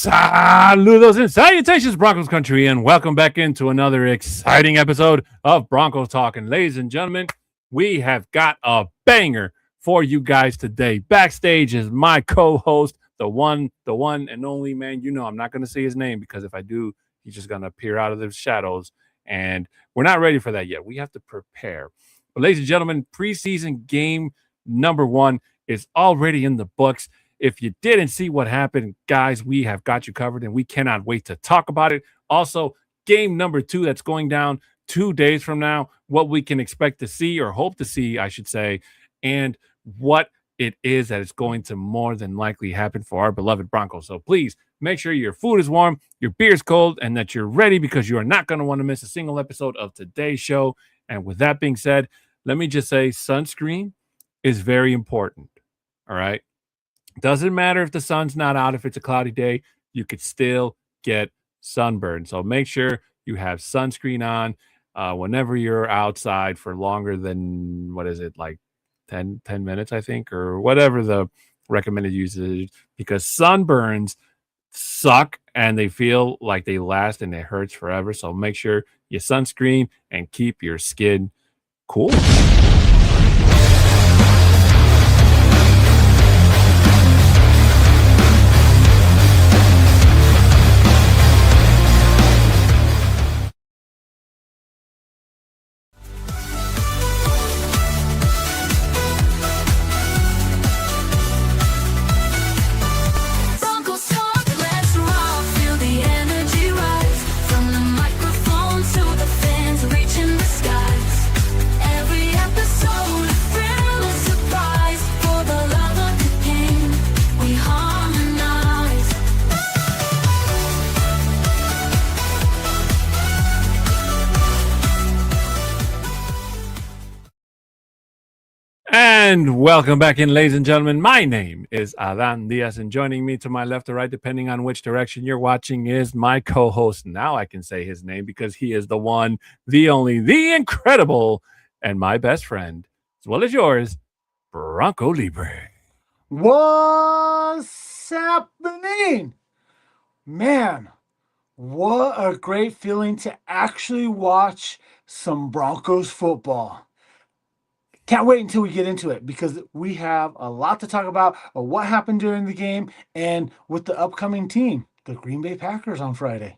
Saludos and salutations, Broncos country, and welcome back into another exciting episode of Broncos Talk. And ladies and gentlemen, we have got a banger for you guys today. Backstage is my co-host, the one and only man. You know, I'm not going to say his name because if I do, he's just going to appear out of the shadows. And we're not ready for that yet. We have to prepare. But ladies and gentlemen, preseason game number 1 is already in the books. If you didn't see what happened, guys, we have got you covered, and we cannot wait to talk about it. Also, game number 2 that's going down 2 days from now, what we can expect to see, or hope to see, I should say, and what it is that is going to more than likely happen for our beloved Broncos. So please make sure your food is warm, your beer is cold, and that you're ready because you are not going to want to miss a single episode of today's show. And with that being said, let me just say sunscreen is very important, all right? Doesn't matter if the sun's not out, if it's a cloudy day, you could still get sunburn. So make sure you have sunscreen on whenever you're outside for longer than, like 10 minutes, I think, or whatever the recommended usage, because sunburns suck and they feel like they last and it hurts forever. So make sure you sunscreen and keep your skin cool. And welcome back in, ladies and gentlemen. My name is Adan Diaz, and joining me to my left or right, depending on which direction you're watching, is my co-host. Now I can say his name because he is the one, the only, the incredible, and my best friend, as well as yours, Bronco Libre. What's happening? Man, what a great feeling to actually watch some Broncos football. Can't wait until we get into it because we have a lot to talk about of what happened during the game and with the upcoming team, the Green Bay Packers, on Friday.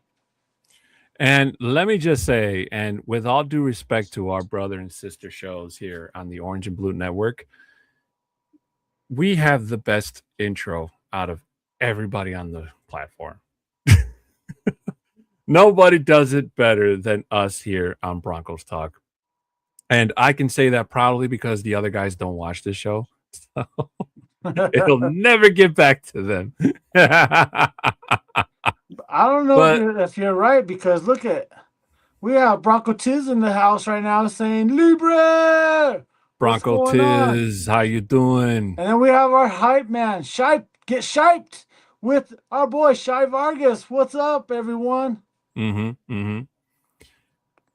And let me just say, and with all due respect to our brother and sister shows here on the Orange and Blue Network, we have the best intro out of everybody on the platform. Nobody does it better than us here on Broncos Talk. And I can say that proudly because the other guys don't watch this show. So it'll never get back to them. I don't know if you're right, because look we have Bronco Tiz in the house right now saying, Libre! Bronco Tiz, how you doing? And then we have our hype man, get shiped with our boy, Shy Vargas. What's up, everyone?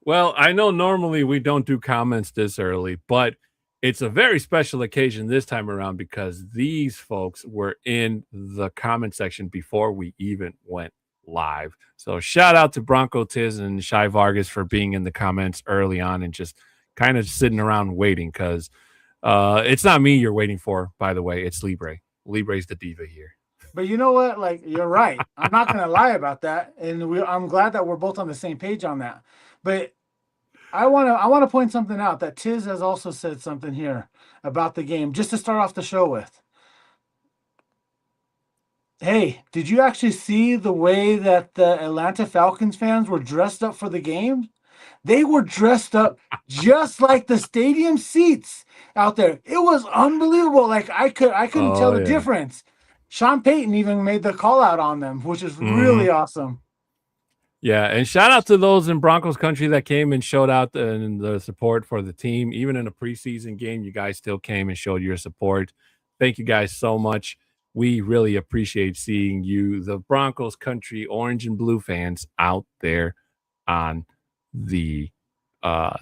Well, I know normally we don't do comments this early, but it's a very special occasion this time around because these folks were in the comment section before we even went live. So shout out to Bronco Tiz and Shy Vargas for being in the comments early on and just kind of sitting around waiting, because it's not me you're waiting for, by the way. It's Libre. Libre's the diva here. But you know what? Like, you're right. I'm not going to lie about that. And I'm glad that we're both on the same page on that. But I want to point something out, that Tiz has also said something here about the game, just to start off the show with. Hey, did you actually see the way that the Atlanta Falcons fans were dressed up for the game? They were dressed up just like the stadium seats out there. It was unbelievable. Like, I couldn't tell the difference. Sean Payton even made the call out on them, which is really awesome. Yeah, and shout out to those in Broncos country that came and showed out the support for the team. Even in a preseason game, you guys still came and showed your support. Thank you guys so much. We really appreciate seeing you, the Broncos country orange and blue fans, out there on the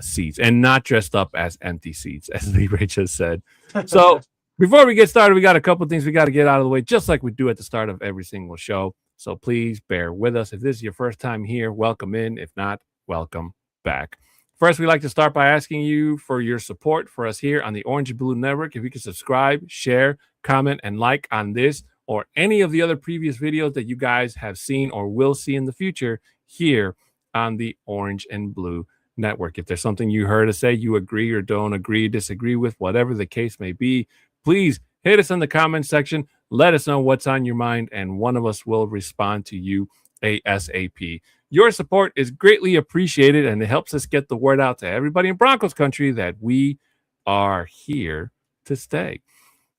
seats and not dressed up as empty seats, as Libre just said. So before we get started, we got a couple things we got to get out of the way, just like we do at the start of every single show. So please bear with us. If this is your first time here, welcome in. If not, welcome back. First, we'd like to start by asking you for your support for us here on the Orange and Blue Network. If you can subscribe, share, comment, and like on this or any of the other previous videos that you guys have seen or will see in the future here on the Orange and Blue Network. If there's something you heard us say you agree or don't agree, disagree with, whatever the case may be, please hit us in the comment section. Let us know what's on your mind, and one of us will respond to you ASAP. Your support is greatly appreciated, and it helps us get the word out to everybody in Broncos country that we are here to stay.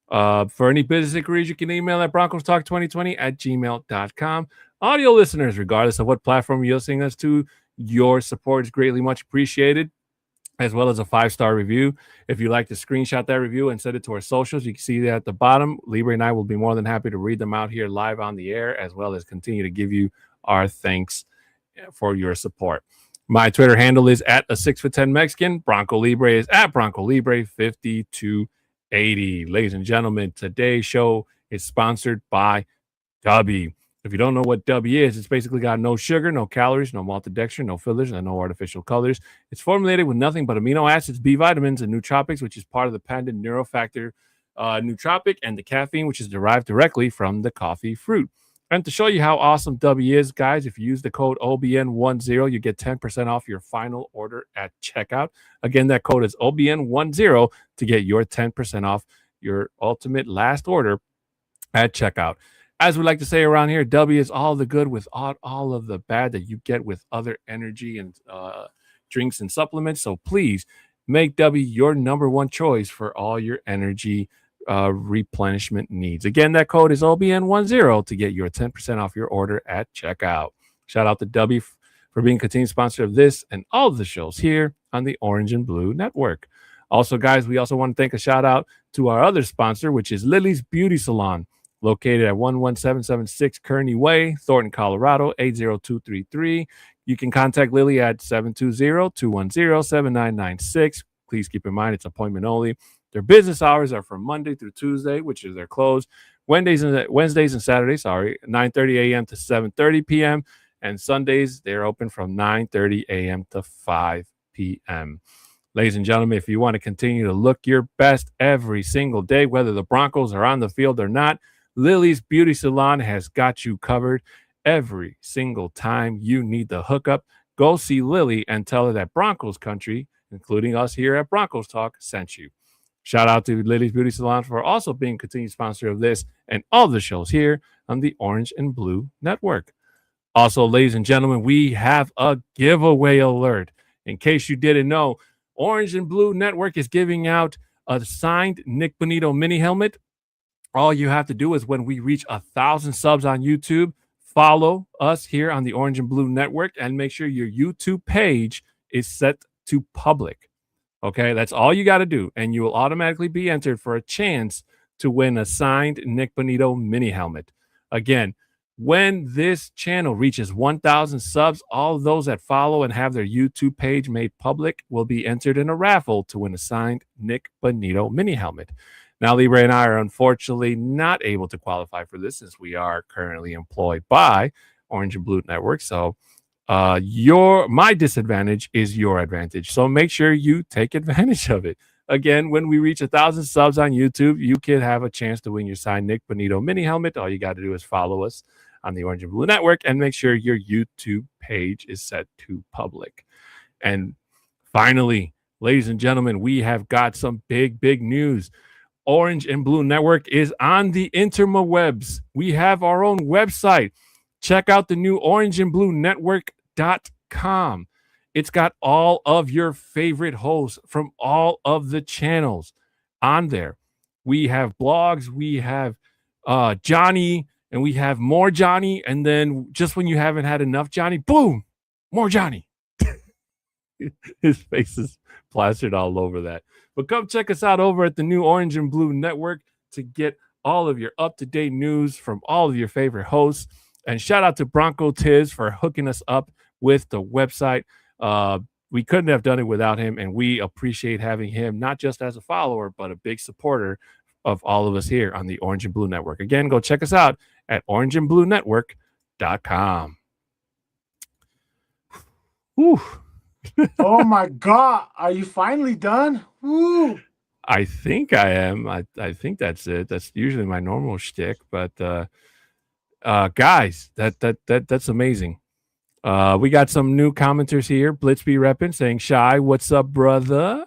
For any business inquiries, you can email at broncostalk2020@gmail.com. Audio listeners, regardless of what platform you're listening us to, your support is greatly much appreciated, as well as a 5-star review. If you like to screenshot that review and send it to our socials, you can see that at the bottom. Libre and I will be more than happy to read them out here live on the air, as well as continue to give you our thanks for your support. My Twitter handle is at a 6'10" Mexican. Bronco Libre is at Bronco Libre 5280. Ladies and gentlemen, today's show is sponsored by W. If you don't know what W is, it's basically got no sugar, no calories, no maltodextrin, no fillers, and no artificial colors. It's formulated with nothing but amino acids, B vitamins, and nootropics, which is part of the patented neurofactor nootropic, and the caffeine, which is derived directly from the coffee fruit. And to show you how awesome W is, guys, if you use the code OBN10, you get 10% off your final order at checkout. Again, that code is OBN10 to get your 10% off your ultimate last order at checkout. As we like to say around here, W is all the good without all of the bad that you get with other energy and drinks and supplements. So please make W your number one choice for all your energy replenishment needs. Again, that code is OBN10 to get your 10% off your order at checkout. Shout out to W for being continued sponsor of this and all of the shows here on the Orange and Blue Network. Also, guys, we also want to thank a shout out to our other sponsor, which is Lily's Beauty Salon, located at 11776 Kearney Way, Thornton, Colorado, 80233. You can contact Lily at 720-210-7996. Please keep in mind it's appointment only. Their business hours are from Monday through Tuesday, which is their close. Wednesdays and Saturdays, 9:30 a.m. to 7:30 p.m. And Sundays, they're open from 9:30 a.m. to 5 p.m. Ladies and gentlemen, if you want to continue to look your best every single day, whether the Broncos are on the field or not, Lily's Beauty Salon has got you covered every single time you need the hookup. Go see Lily and tell her that Broncos country, including us here at Broncos Talk, sent you. Shout out to Lily's Beauty Salon for also being continued sponsor of this and all the shows here on the Orange and Blue Network. Also, ladies and gentlemen, we have a giveaway alert. In case you didn't know, Orange and Blue Network is giving out a signed Nick Bonito mini helmet. All you have to do is when we reach 1,000 subs on YouTube, follow us here on the Orange and Blue Network and make sure your YouTube page is set to public. Okay, that's all you got to do. And you will automatically be entered for a chance to win a signed Nick Bonito mini helmet. Again, when this channel reaches 1,000 subs, all of those that follow and have their YouTube page made public will be entered in a raffle to win a signed Nick Bonito mini helmet. Now, Libre and I are unfortunately not able to qualify for this since we are currently employed by Orange and Blue Network. So my disadvantage is your advantage. So make sure you take advantage of it. Again, when we reach 1,000 subs on YouTube, you can have a chance to win your signed Nick Bonito mini helmet. All you got to do is follow us on the Orange and Blue Network and make sure your YouTube page is set to public. And finally, ladies and gentlemen, we have got some big news. Orange and Blue Network is on the interwebs. We have our own website. Check out the new orangeandbluenetwork.com. It's got all of your favorite hosts from all of the channels on there. We have blogs, we have Johnny, and we have more Johnny. And then just when you haven't had enough Johnny, boom, more Johnny. His face is plastered all over that. But come check us out over at the new Orange and Blue Network to get all of your up-to-date news from all of your favorite hosts. And shout out to Bronco Tiz for hooking us up with the website. We couldn't have done it without him, and we appreciate having him not just as a follower, but a big supporter of all of us here on the Orange and Blue Network. Again, go check us out at orangeandbluenetwork.com. iHeart.com. Whew. Oh my God. Are you finally done? Woo. I think I am. I think that's it. That's usually my normal shtick, but guys, that's amazing. We got some new commenters here. Blitz be repping saying, Shy, what's up, brother?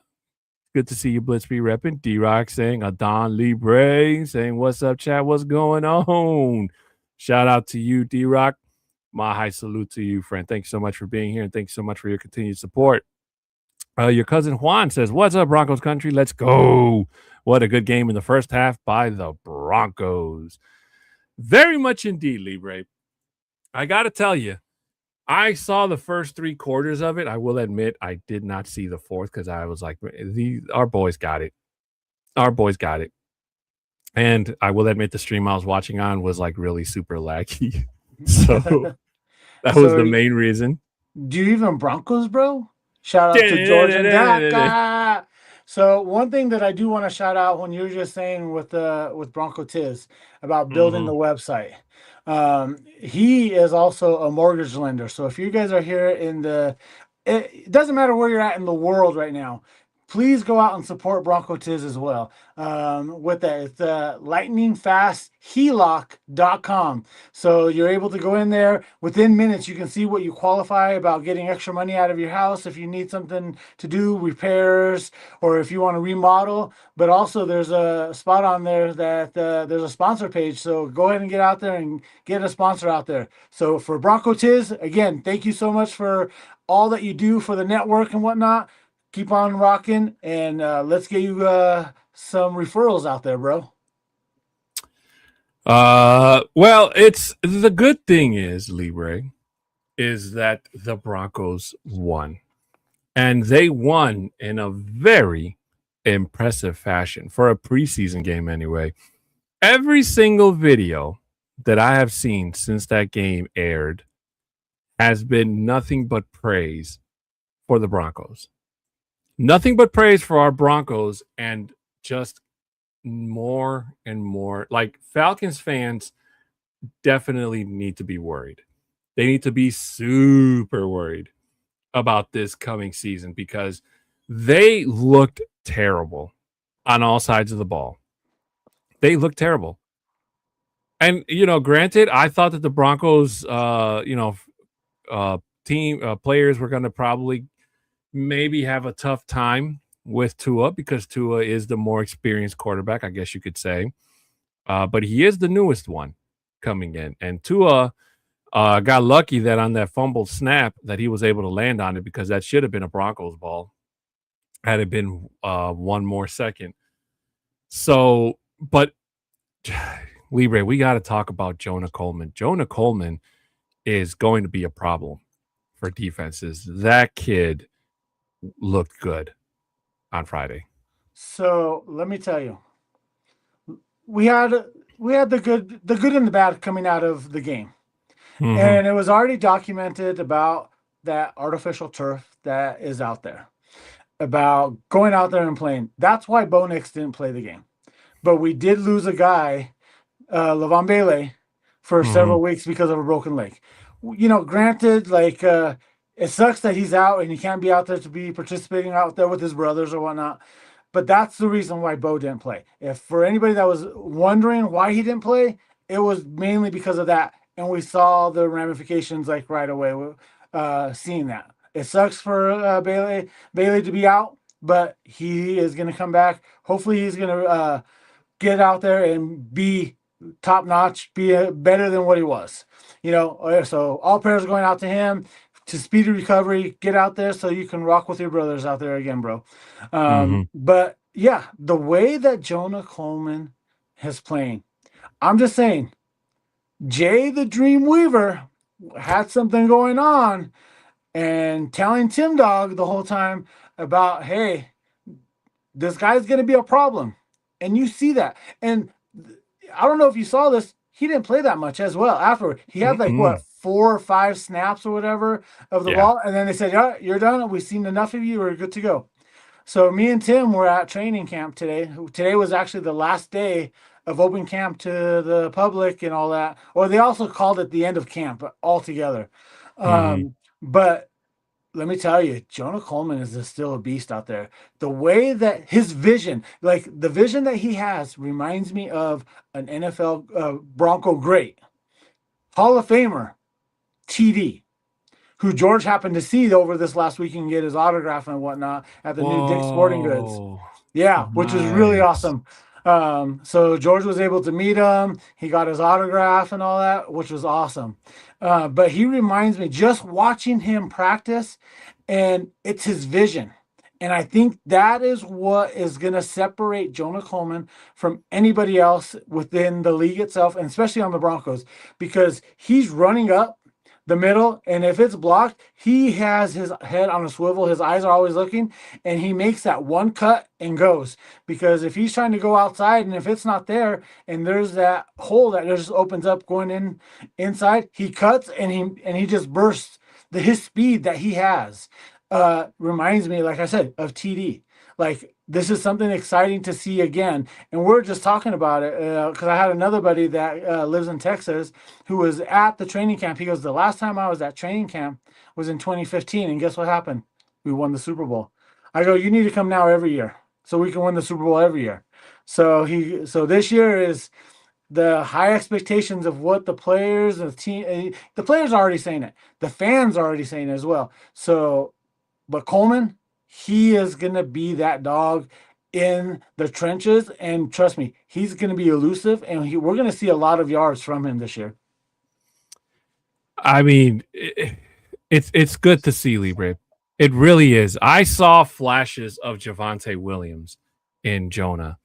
Good to see you, Blitz be repping. D-Rock saying, Adon Libre saying, what's up, chat? What's going on? Shout out to you, D-Rock. My high salute to you, friend. Thanks so much for being here, and thanks so much for your continued support. Your cousin Juan says, what's up, Broncos country? Let's go. What a good game in the first half by the Broncos. Very much indeed, Libre. I got to tell you, I saw the first 3 quarters of it. I will admit I did not see the fourth because I was like, our boys got it. Our boys got it. And I will admit the stream I was watching on was like really super laggy. So that was the main reason. Do you even Broncos, bro? Shout out to George and Dak. So one thing that I do want to shout out when you were just saying with Bronco Tiz about building the website. He is also a mortgage lender. So if you guys are here it doesn't matter where you're at in the world right now, please go out and support Bronco Tiz as well. With that, it's lightningfastheloc.com. So you're able to go in there within minutes. You can see what you qualify about getting extra money out of your house if you need something to do, repairs, or if you want to remodel. But also there's a spot on there that there's a sponsor page. So go ahead and get out there and get a sponsor out there. So for Bronco Tiz, again, thank you so much for all that you do for the network and whatnot. Keep on rocking, and let's get you some referrals out there, bro. Well, it's the good thing is, Libre, is that the Broncos won. And they won in a very impressive fashion for a preseason game anyway. Every single video that I have seen since that game aired has been nothing but praise for the Broncos. Nothing but praise for our Broncos, and just more and more. Like, Falcons fans definitely need to be worried. They need to be super worried about this coming season because they looked terrible on all sides of the ball. They looked terrible. And, granted, I thought that the Broncos, team players were going to probably maybe have a tough time with Tua because Tua is the more experienced quarterback, I guess you could say. But he is the newest one coming in. And Tua got lucky that on that fumbled snap that he was able to land on it, because that should have been a Broncos ball had it been one more second. So, but Libre, we got to talk about Jonah Coleman. Jonah Coleman is going to be a problem for defenses. That kid looked good on Friday. So let me tell you, we had the good and the bad coming out of the game, and it was already documented about that artificial turf that is out there, about going out there and playing. That's why Bo Nix didn't play the game, but we did lose a guy, Levan Bailey, for several weeks because of a broken leg. Granted, like. It sucks that he's out and he can't be out there to be participating out there with his brothers or whatnot. But that's the reason why Bo didn't play. If for anybody that was wondering why he didn't play, it was mainly because of that. And we saw the ramifications like right away, seeing that. It sucks for Bailey to be out, but he is going to come back. Hopefully he's going to get out there and be top notch, be better than what he was. So all prayers are going out to him. To speedy recovery, get out there so you can rock with your brothers out there again, bro. But yeah, the way that Jonah Coleman is playing, I'm just saying, Jay the Dream Weaver had something going on and telling Tim Dog the whole time about, hey, this guy's going to be a problem. And you see that. And I don't know if you saw this, he didn't play that much as well afterward. He had 4 or 5 snaps or whatever of the ball. And then they said, yeah, you're done. We've seen enough of you. We're good to go. So me and Tim were at training camp today. Today was actually the last day of open camp to the public and all that. Or they also called it the end of camp altogether. Hmm. But let me tell you, Jonah Coleman is still a beast out there. The way that his vision, like the vision that he has, reminds me of an NFL Bronco great, Hall of Famer, TD, who George happened to see over this last week and get his autograph and whatnot at the new Dick's Sporting Goods. Whoa. Yeah, which was really Nice. awesome. So George was able to meet him. He got his autograph and all that, which was awesome. But he reminds me just watching him practice, and it's his vision. And I think that is what is going to separate Jonah Coleman from anybody else within the league itself, and especially on the Broncos, because he's running up the middle, and if it's blocked, he has his head on a swivel. His eyes are always looking, and he makes that one cut and goes. Because if he's trying to go outside, and if it's not there, and there's that hole that just opens up going in inside, he cuts and he just bursts. His speed that he has reminds me, like I said, of TD. Like this is something exciting to see again, and we're just talking about it because I had another buddy that lives in Texas who was at the training camp. He goes, "The last time I was at training camp was in 2015, and guess what happened? We won the Super Bowl." I go, "You need to come now every year, so we can win the Super Bowl every year." So this year is the high expectations of what the players and the team, the players are already saying it, the fans are already saying it as well. So but Coleman, he is going to be that dog in the trenches. And trust me, he's going to be elusive. And we're going to see a lot of yards from him this year. I mean, it's good to see Libre. It really is. I saw flashes of Javonte Williams in Jonah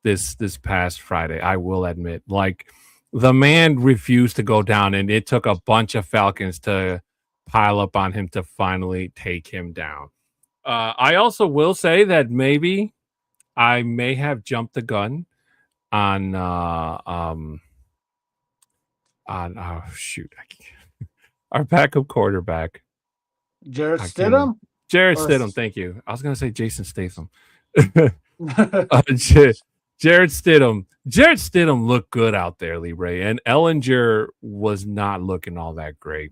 this past Friday. I will admit, like the man refused to go down, and it took a bunch of Falcons to pile up on him to finally take him down. I also will say that maybe I may have jumped the gun on oh shoot, our backup quarterback. Jarrett I can't remember. Stidham? Jared Or, Stidham. Thank you. I was gonna say Jason Statham. Jared Stidham. Jared Stidham looked good out there, Libre, and Ellinger was not looking all that great,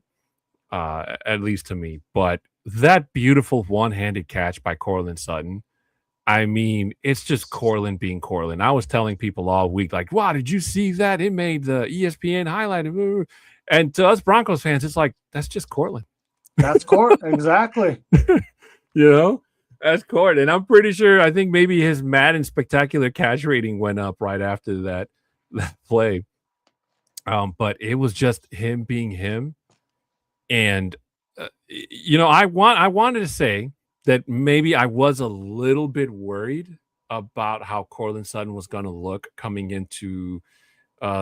at least to me. But that beautiful one-handed catch by Cortland Sutton, I mean, it's just Cortland being Cortland. I was telling people all week, like, wow, did you see that? It made the ESPN highlight. And to us Broncos fans, it's like, that's just Cortland. that's court. Exactly. You know, that's Court. And I'm pretty sure, I think maybe his Madden spectacular catch rating went up right after that play. But it was just him being him. And, I wanted to say that maybe I was a little bit worried about how Cortland Sutton was going to look coming into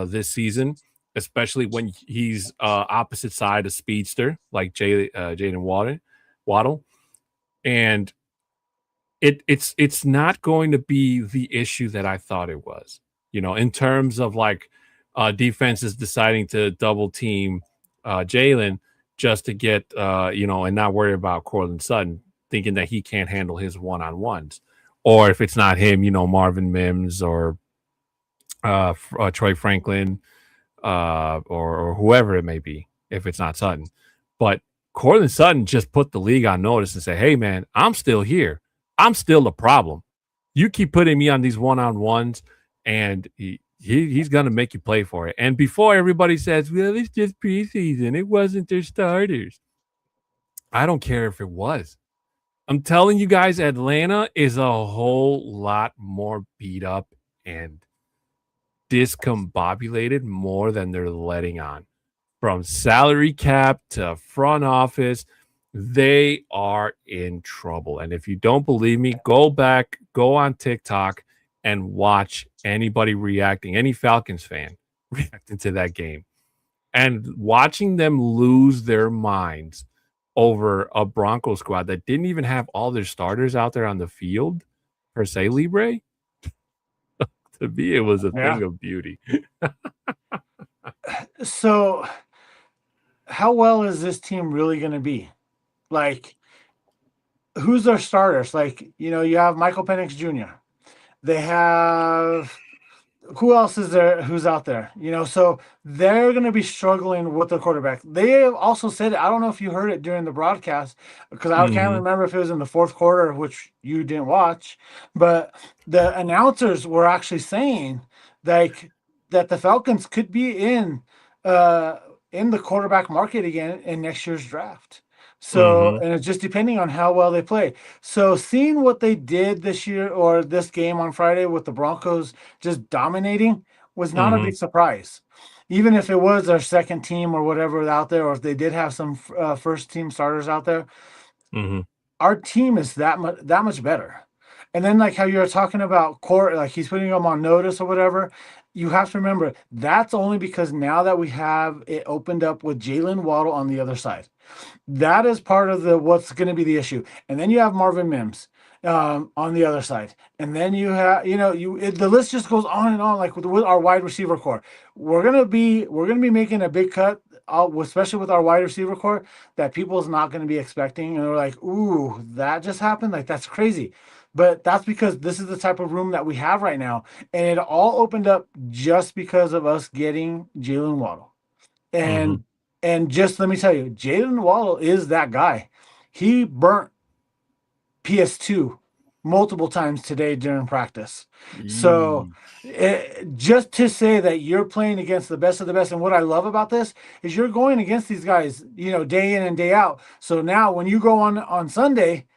this season, especially when he's opposite side a speedster like Jaden Waddle. And it's not going to be the issue that I thought it was, in terms of like defenses deciding to double team Jalen just to get, and not worry about Cortland Sutton, thinking that he can't handle his one-on-ones. Or if it's not him, Marvin Mims or Troy Franklin or whoever it may be, if it's not Sutton. But Cortland Sutton just put the league on notice and say, hey, man, I'm still here. I'm still a problem. You keep putting me on these one-on-ones, and he's going to make you play for it. And before everybody says, well, it's just preseason, it wasn't their starters. I don't care if it was. I'm telling you guys, Atlanta is a whole lot more beat up and discombobulated more than they're letting on. From salary cap to front office, they are in trouble. And if you don't believe me, go on TikTok and watch anybody reacting, any Falcons fan reacting to that game. And watching them lose their minds over a Broncos squad that didn't even have all their starters out there on the field, per se, Libre, to me, it was a thing of beauty. So, how well is this team really going to be? Like, who's their starters? Like, you have Michael Penix Jr. They have who else is there who's out there? So they're going to be struggling with the quarterback. They have also said it. I don't know if you heard it during the broadcast because I can't Mm-hmm. remember if it was in the fourth quarter, which you didn't watch, but the announcers were actually saying like that the Falcons could be uh in the quarterback market again in next year's draft. So, Mm-hmm. and it's just depending on how well they play. So, seeing what they did this year or this game on Friday with the Broncos just dominating was not a Mm-hmm. big surprise. Even if it was their second team or whatever out there, or if they did have some first team starters out there, Mm-hmm. our team is that much better. And then like how you're talking about court, like he's putting them on notice or whatever. You have to remember that's only because now that we have it opened up with Jalen Waddle on the other side. That is part of the what's going to be the issue. And then you have Marvin Mims on the other side, and then you have the list just goes on and on. Like with our wide receiver core, we're gonna be making a big cut, especially with our wide receiver core that people's not going to be expecting, and they're like, "Ooh, that just happened! Like that's crazy." But that's because this is the type of room that we have right now, and it all opened up just because of us getting Jalen Waddle. Mm-hmm. And just let me tell you, Jalen Waddle is that guy. He burnt PS2 multiple times today during practice. So just to say that you're playing against the best of the best, and what I love about this is you're going against these guys, day in and day out. So now when you go on Sunday,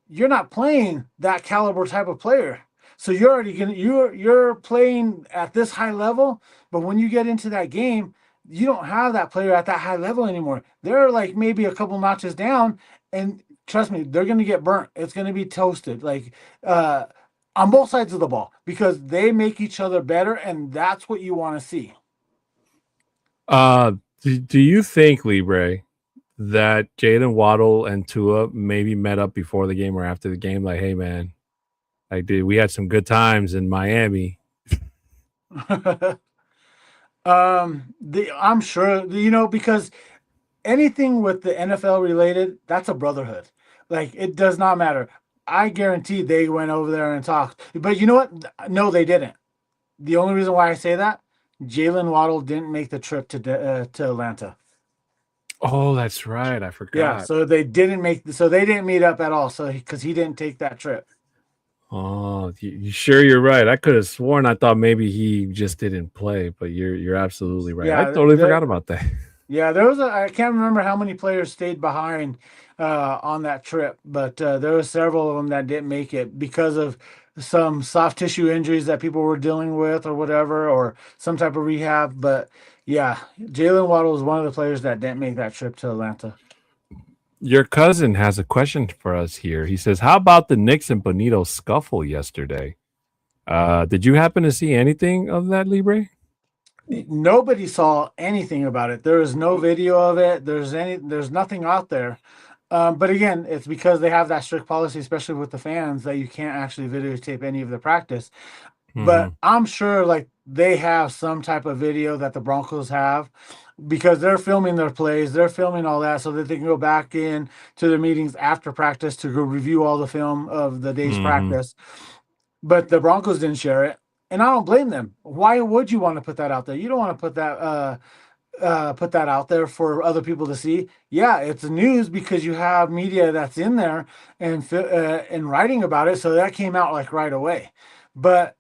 you're not playing that caliber type of player. So you're already gonna you're playing at this high level, but when you get into that game, you don't have that player at that high level anymore. They're like maybe a couple notches down, and trust me, they're gonna get burnt. It's gonna be toasted, like uh, on both sides of the ball because they make each other better, and that's what you want to see. Do you think, Libre, that Jaden Waddle and Tua maybe met up before the game or after the game? Like, hey man, like dude, we had some good times in Miami. I'm sure because anything with the NFL related, that's a brotherhood. Like it does not matter. I guarantee they went over there and talked. But you know what? No, they didn't. The only reason why I say that, Jalen Waddle didn't make the trip to Atlanta. Oh, that's right. I Yeah, forgot. so they didn't meet up at all. So because he didn't take that trip. Oh, you sure you're right? I could have sworn I thought maybe he just didn't play, but you're absolutely right. I Yeah, totally forgot about that. yeah, I can't remember how many players stayed behind on that trip, but there were several of them that didn't make it because of some soft tissue injuries that people were dealing with or whatever, or some type of rehab. But yeah, Jalen Waddle was one of the players that didn't make that trip to Atlanta. Your cousin has a question for us here. He says, "How about the Knicks and Bonito scuffle yesterday? Did you happen to see anything of that, Libre?" Nobody saw anything about it. There is no video of it. There's nothing out there. But again, it's because they have that strict policy, especially with the fans, that you can't actually videotape any of the practice. Mm-hmm. But I'm sure like they have some type of video that the Broncos have because they're filming their plays, they're filming all that so that they can go back in to their meetings after practice to go review all the film of the day's Mm-hmm. practice. But the Broncos didn't share it. And I don't blame them. Why would you want to put that out there? You don't want to put that out there for other people to see. Yeah, it's news because you have media that's in there and writing about it, so that came out like right away. But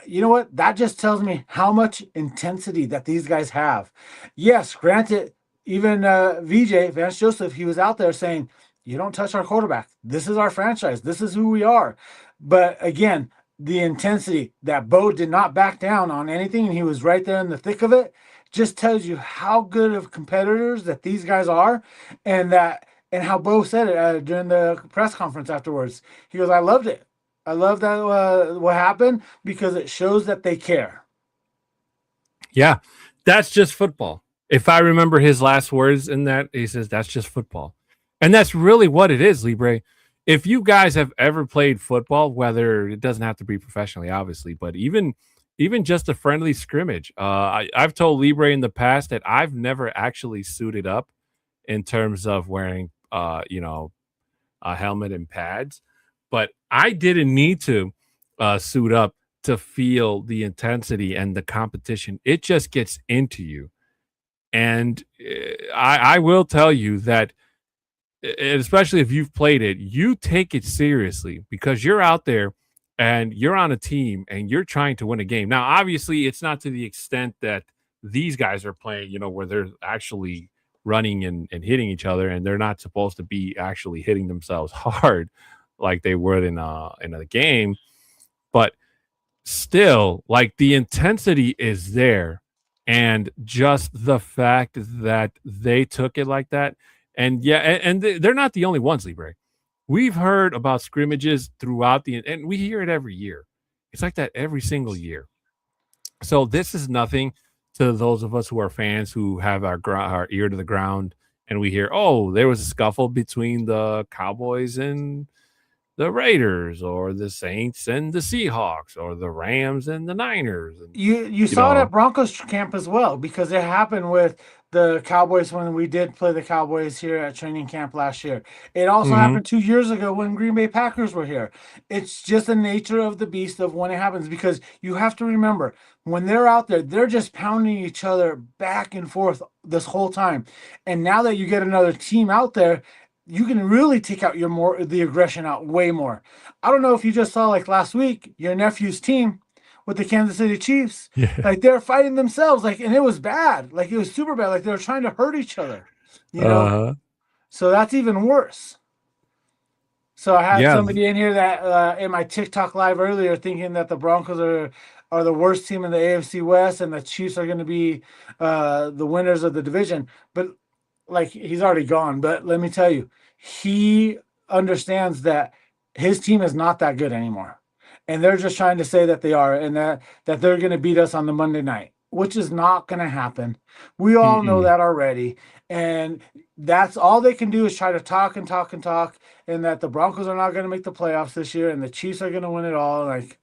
you know what? That just tells me how much intensity that these guys have. Yes, granted, even VJ Vance Joseph, he was out there saying, "You don't touch our quarterback. This is our franchise. This is who we are." But again, the intensity that Bo did not back down on anything, and he was right there in the thick of it, just tells you how good of competitors that these guys are, and how Bo said it during the press conference afterwards. He goes, "I loved it. I love that what happened because it shows that they care." Yeah, that's just football. If I remember his last words in that, he says that's just football. And that's really what it is, Libre. If you guys have ever played football, whether it doesn't have to be professionally, obviously, but even just a friendly scrimmage, I've told Libre in the past that I've never actually suited up in terms of wearing, a helmet and pads, but I didn't need to suit up to feel the intensity and the competition. It just gets into you. And I will tell you that, especially if you've played it, you take it seriously because you're out there and you're on a team and you're trying to win a game. Now, obviously, it's not to the extent that these guys are playing, where they're actually running and hitting each other, and they're not supposed to be actually hitting themselves hard like they would in a game. But still, like, the intensity is there, and just the fact that they took it like that. And yeah, and they're not the only ones, Libre. We've heard about scrimmages throughout and we hear it every year. It's like that every single year. So this is nothing to those of us who are fans who have our ear to the ground, and we hear, oh, there was a scuffle between the Cowboys and the Raiders, or the Saints and the Seahawks, or the Rams and the Niners. And, You saw it at Broncos camp as well, because it happened with the Cowboys when we did play the Cowboys here at training camp last year. It also happened 2 years ago when Green Bay Packers were here. It's just the nature of the beast of when it happens, because you have to remember, when they're out there, they're just pounding each other back and forth this whole time. And now that you get another team out there, you can really take out the aggression out way more. I don't know if you just saw, like, last week, your nephew's team with the Kansas City Chiefs. Yeah. Like, they're fighting themselves, like, and it was bad. Like, it was super bad. Like, they were trying to hurt each other, So that's even worse. So I had somebody in here that in my TikTok live earlier thinking that the Broncos are the worst team in the AFC West and the Chiefs are going to be the winners of the division. But, like, he's already gone. But let me tell you, he understands that his team is not that good anymore. And they're just trying to say that they are, and that they're going to beat us on the Monday night, which is not going to happen. We all know that already. And that's all they can do is try to talk and talk and talk, and that the Broncos are not going to make the playoffs this year, and the Chiefs are going to win it all. Like,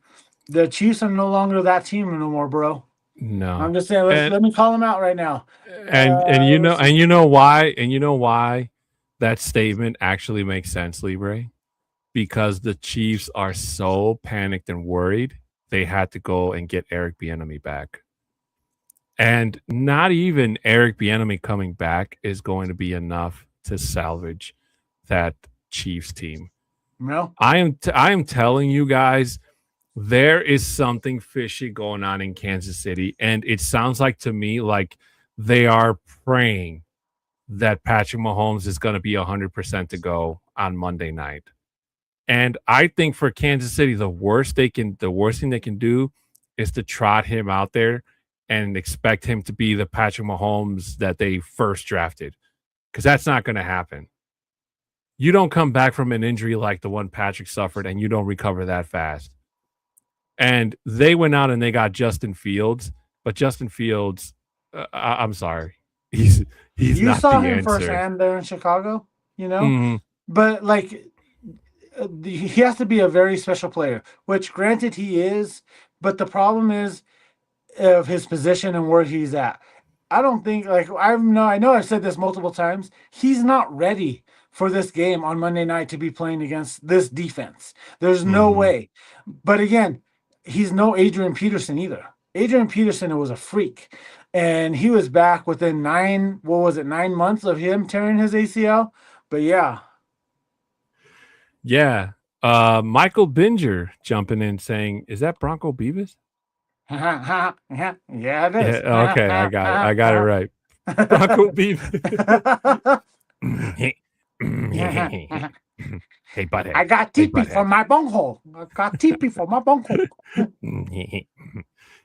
the Chiefs are no longer that team no more, bro. No, I'm just saying. Let me call them out right now. And you know why that statement actually makes sense, Libre? Because the Chiefs are so panicked and worried, they had to go and get Eric Bieniemy back. And not even Eric Bieniemy coming back is going to be enough to salvage that Chiefs team. No, I am telling you guys, there is something fishy going on in Kansas City, and it sounds like to me like they are praying that Patrick Mahomes is going to be 100% to go on Monday night. And I think for Kansas City, the worst thing they can do is to trot him out there and expect him to be the Patrick Mahomes that they first drafted, because that's not going to happen. You don't come back from an injury like the one Patrick suffered, and you don't recover that fast. And they went out and they got Justin Fields, but Justin Fields, I'm sorry, he's you not saw the him answer. firsthand there in Chicago, But, like, he has to be a very special player, which granted he is, but the problem is of his position and where he's at. I don't think, like, I know I've said this multiple times, he's not ready for this game on Monday night to be playing against this defense. There's no way. But again, he's no Adrian Peterson either. Adrian Peterson was a freak, and he was back within 9 months of him tearing his ACL. But yeah. Michael Binger jumping in saying, is that Bronco Beavis? Yeah, it is. Yeah, okay, I got it right. Bronco Beavis. Hey, butthead. I got teepee for my bunghole.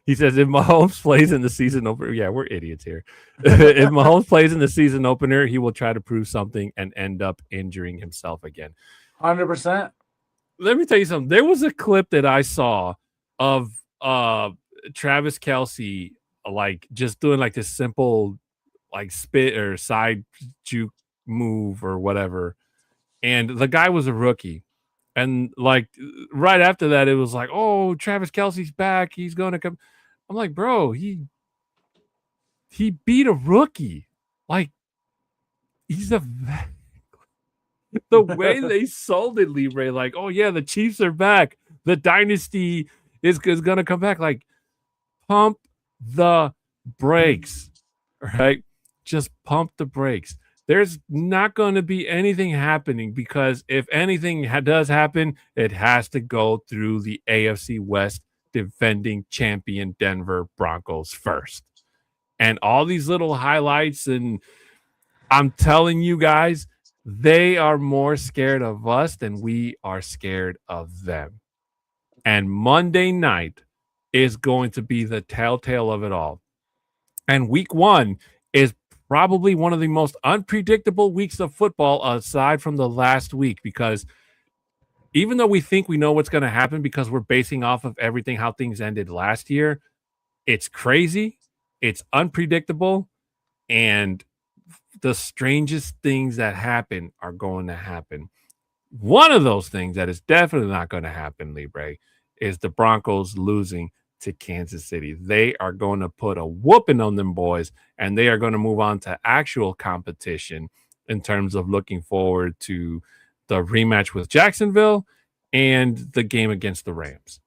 He says, if Mahomes plays in the season opener, yeah, we're idiots here. If Mahomes plays in the season opener, he will try to prove something and end up injuring himself again. 100%. Let me tell you something. There was a clip that I saw of Travis Kelce, like, just doing like this simple, like, spit or side juke move or whatever. And the guy was a rookie. And, like, right after that, it was like, oh, Travis Kelce's back. He's going to come. I'm like, bro, he beat a rookie. Like, he's the way they sold it, Libre, like, oh, yeah, the Chiefs are back. The dynasty is going to come back. Like, pump the brakes, right? Just pump the brakes. There's not going to be anything happening because if anything does happen, it has to go through the AFC West defending champion Denver Broncos first. And all these little highlights, and I'm telling you guys, they are more scared of us than we are scared of them. And Monday night is going to be the telltale of it all. And week one is probably one of the most unpredictable weeks of football aside from the last week, because even though we think we know what's going to happen because we're basing off of everything, how things ended last year, it's crazy, it's unpredictable, and the strangest things that happen are going to happen. One of those things that is definitely not going to happen, Libre, is the Broncos losing to Kansas City. They are going to put a whooping on them boys, and they are going to move on to actual competition in terms of looking forward to the rematch with Jacksonville and the game against the Rams.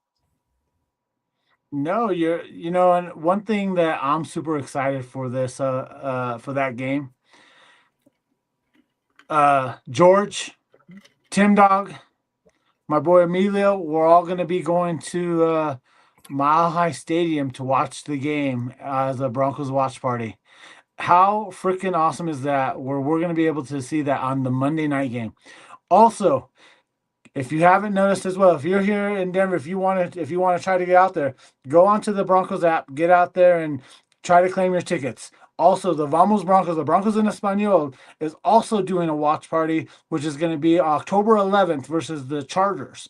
No, and one thing that I'm super excited for for that game, George, Tim Dog, my boy Emilio, we're all going to be going to Mile High Stadium to watch the game as a Broncos watch party. How freaking awesome is that? Where we're going to be able to see that on the Monday night game. Also, if you haven't noticed as well, if you're here in Denver, if you want to try to get out there, go onto the Broncos app, get out there and try to claim your tickets. Also, the Vamos Broncos, the Broncos in Espanol, is also doing a watch party, which is going to be October 11th versus the Chargers.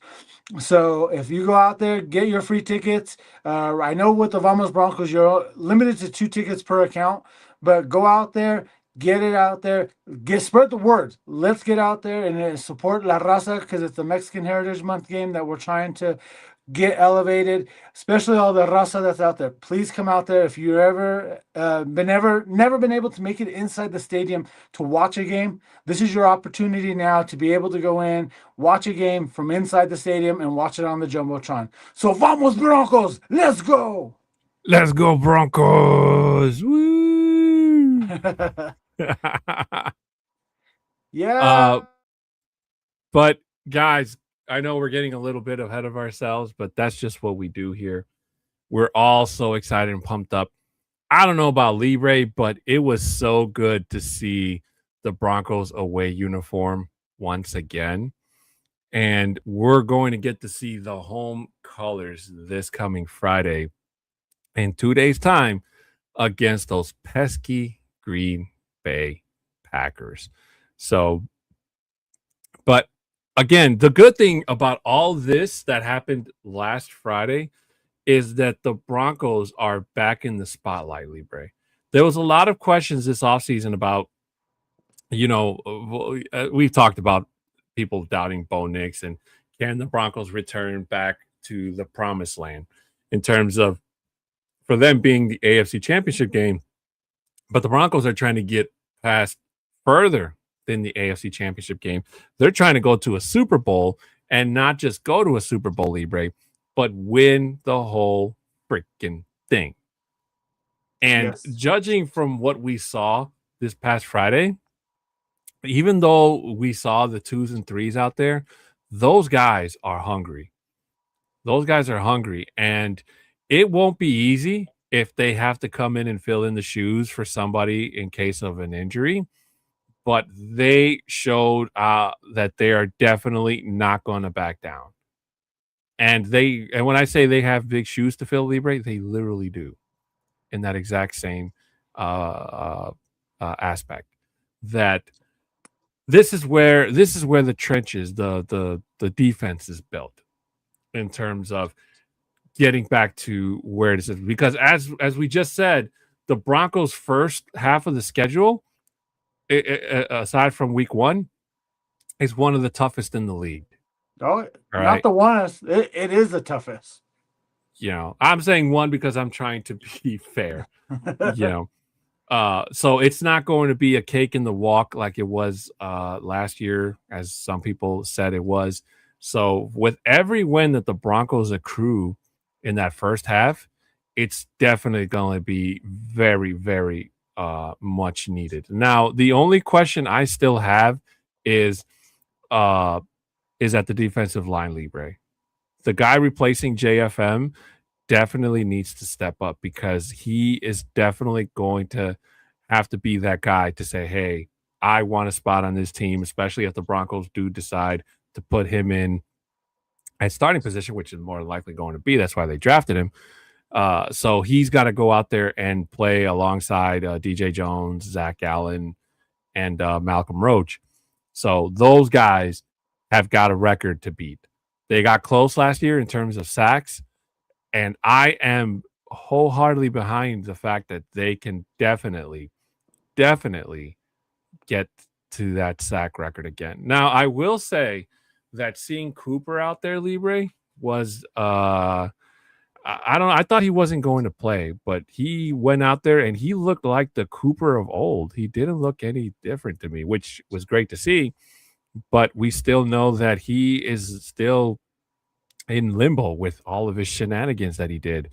So if you go out there, get your free tickets. I know with the Vamos Broncos, you're limited to 2 tickets per account, but go out there, get it out there, spread the word. Let's get out there and support La Raza, because it's the Mexican Heritage Month game that we're trying to get elevated, especially all the Raza that's out there. Please come out there. If you've ever never been able to make it inside the stadium to watch a game, this is your opportunity now to be able to go in, watch a game from inside the stadium and watch it on the Jumbotron. So vamos Broncos, let's go. Let's go Broncos. Woo! Yeah. But guys, I know we're getting a little bit ahead of ourselves, but that's just what we do here. We're all so excited and pumped up. I don't know about Libre, but it was so good to see the Broncos away uniform once again. And we're going to get to see the home colors this coming Friday in 2 days' time against those pesky Green Bay Packers. So, but again, the good thing about all this that happened last Friday is that the Broncos are back in the spotlight, Libre. There was a lot of questions this offseason about, we've talked about people doubting Bo Nix and can the Broncos return back to the promised land in terms of for them being the AFC Championship game. But the Broncos are trying to get past further than the AFC Championship game. They're trying to go to a Super Bowl and not just go to a Super Bowl, Libre, but win the whole freaking thing. And Yes. Judging from what we saw this past Friday, even though we saw the 2s and 3s out there, those guys are hungry. Those guys are hungry. And it won't be easy if they have to come in and fill in the shoes for somebody in case of an injury. But they showed that they are definitely not going to back down. And when I say they have big shoes to fill, Libre, they literally do in that exact same aspect. That this is where the trenches, the defense is built in terms of getting back to where it is. Because as we just said, the Broncos' first half of the schedule, aside from week one, is one of the toughest in the league. Oh, All not right. the one. It is the toughest. I'm saying one because I'm trying to be fair. So it's not going to be a cake in the walk like it was last year, as some people said it was. So with every win that the Broncos accrue in that first half, it's definitely going to be very, very much needed. Now, the only question I still have is uh, is at the defensive line, Libre. The guy replacing JFM definitely needs to step up because he is definitely going to have to be that guy to say, hey, I want a spot on this team, especially if the Broncos do decide to put him in at starting position, which is more likely going to be. That's why they drafted him. So he's got to go out there and play alongside DJ Jones, Zach Allen, and Malcolm Roach. So those guys have got a record to beat. They got close last year in terms of sacks, and I am wholeheartedly behind the fact that they can definitely get to that sack record again. Now, I will say that seeing Cooper out there, Libre, was I don't know. I thought he wasn't going to play, but he went out there and he looked like the Cooper of old. He didn't look any different to me, which was great to see. But we still know that he is still in limbo with all of his shenanigans that he did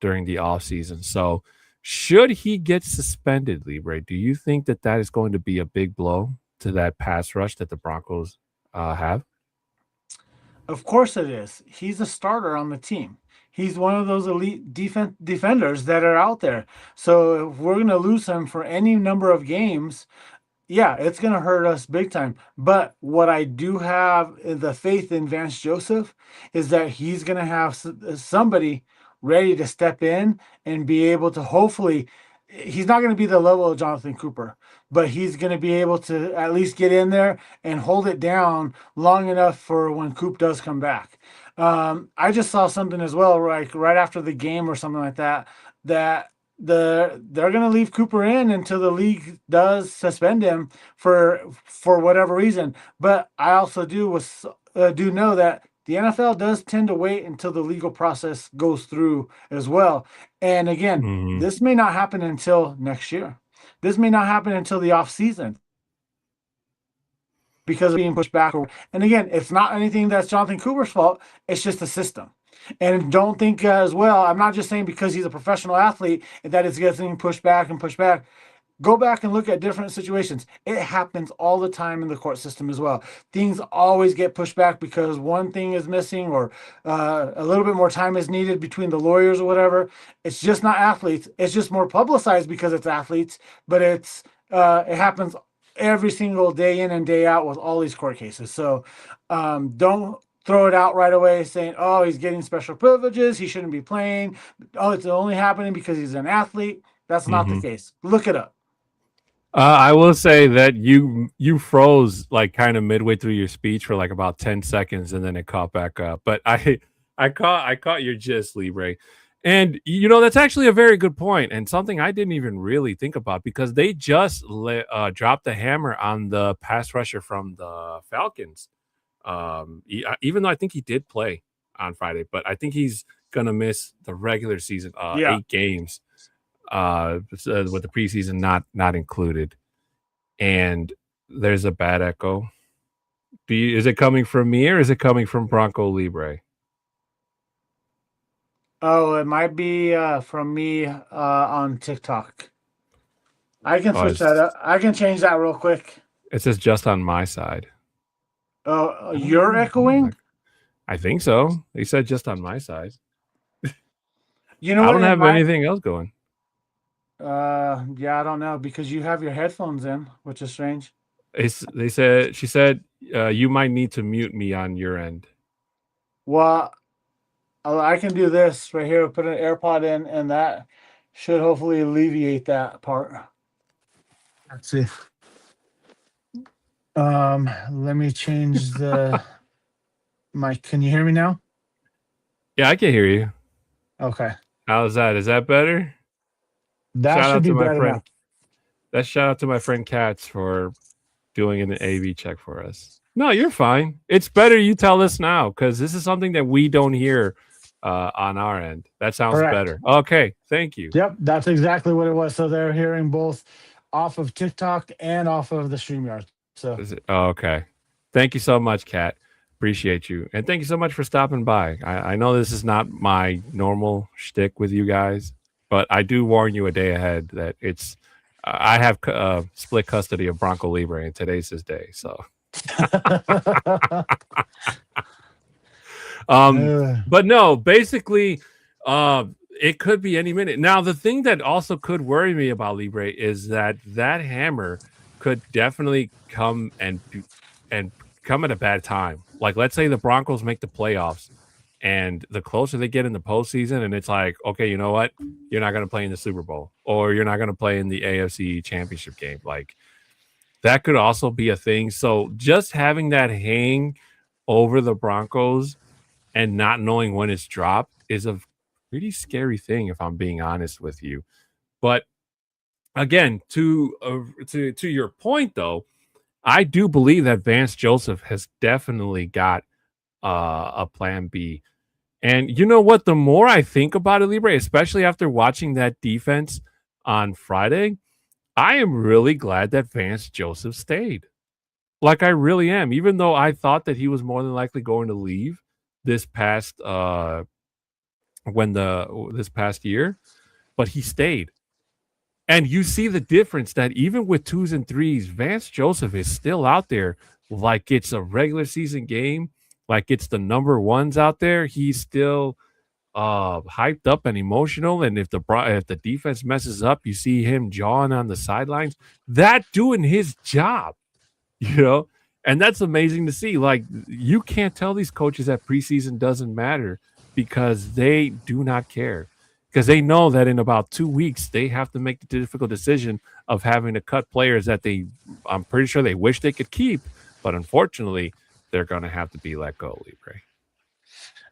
during the offseason. So, should he get suspended, Libre, do you think that that is going to be a big blow to that pass rush that the Broncos have? Of course it is. He's a starter on the team. He's one of those elite defenders that are out there. So if we're going to lose him for any number of games, yeah, it's going to hurt us big time. But what I do have the faith in Vance Joseph is that he's going to have somebody ready to step in and be able to hopefully. He's not going to be the level of Jonathan Cooper, but he's going to be able to at least get in there and hold it down long enough for when Coop does come back. I just saw something as well, like right after the game or something like that, that they're going to leave Cooper in until the league does suspend him for whatever reason. But I also do know that the NFL does tend to wait until the legal process goes through as well. And again, this may not happen until next year. This may not happen until the off season because of being pushed back. And again, it's not anything that's Jonathan Cooper's fault. It's just the system. And don't think as well, I'm not just saying because he's a professional athlete that it's getting pushed back and pushed back. Go back and look at different situations. It happens all the time in the court system as well. Things always get pushed back because one thing is missing or a little bit more time is needed between the lawyers or whatever. It's just not athletes. It's just more publicized because it's athletes, but it happens every single day in and day out with all these court cases. So don't throw it out right away saying, oh, he's getting special privileges, he shouldn't be playing. Oh, it's only happening because he's an athlete. That's not the case. Look it up. I will say that you froze like kind of midway through your speech for like about 10 seconds and then it caught back up. But I caught your gist, Libre. And that's actually a very good point and something I didn't even really think about because they just dropped the hammer on the pass rusher from the Falcons. Even though I think he did play on Friday, but I think he's gonna miss the regular season 8 games. With the preseason not included, and there's a bad echo. Is it coming from me or is it coming from Bronco Libre? Oh, it might be from me on TikTok. I can switch that up. I can change that real quick. It says just on my side. Oh, you're echoing? I think so. They said just on my side. You know I what? don't have anything else going. Yeah, I don't know because you have your headphones in, which is strange. She said you might need to mute me on your end. Well, I can do this right here. Put an AirPod in, and that should hopefully alleviate that part. Let's see. Let me change the mic. Can you hear me now? Yeah, I can hear you. Okay. How's that? Is that better? That should be better now. That shout out to my friend Katz for doing an AV check for us. No, you're fine. It's better you tell us now because this is something that we don't hear on our end. That sounds better. Okay, thank you. Yep, that's exactly what it was. So they're hearing both off of TikTok and off of the StreamYard. So okay. Thank you so much, Kat. Appreciate you. And thank you so much for stopping by. I know this is not my normal shtick with you guys, but I do warn you a day ahead that I have split custody of Bronco Libre, and today's his day. So, Uh, but no, basically, uh, it could be any minute. Now, the thing that also could worry me about Libre is that hammer could definitely and come at a bad time. Like, let's say the Broncos make the playoffs, and the closer they get in the postseason, and it's like, okay, you know what? You're not going to play in the Super Bowl, or you're not going to play in the AFC Championship game. Like, that could also be a thing. So, just having that hang over the Broncos and not knowing when it's dropped is a pretty scary thing, if I'm being honest with you. But again, to your point though, I do believe that Vance Joseph has definitely got a plan B. And you know what? The more I think about it, Libre, especially after watching that defense on Friday, I am really glad that Vance Joseph stayed. Like, I really am, even though I thought that he was more than likely going to leave this past this past year, but he stayed. And you see the difference that even with twos and threes, Vance Joseph is still out there like it's a regular season game, like it's the number ones out there. He's still hyped up and emotional. And if the defense messes up, you see him jawing on the sidelines. That doing his job, you know, and that's amazing to see. Like, you can't tell these coaches that preseason doesn't matter because they do not care. Because they know that in about 2 weeks, they have to make the difficult decision of having to cut players that I'm pretty sure they wish they could keep, but unfortunately, they're going to have to be let go, Libre.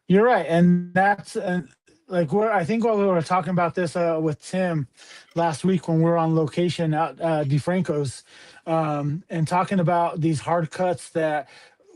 You're right, and that's like I think while we were talking about this with Tim last week when we were on location at DeFranco's, and talking about these hard cuts that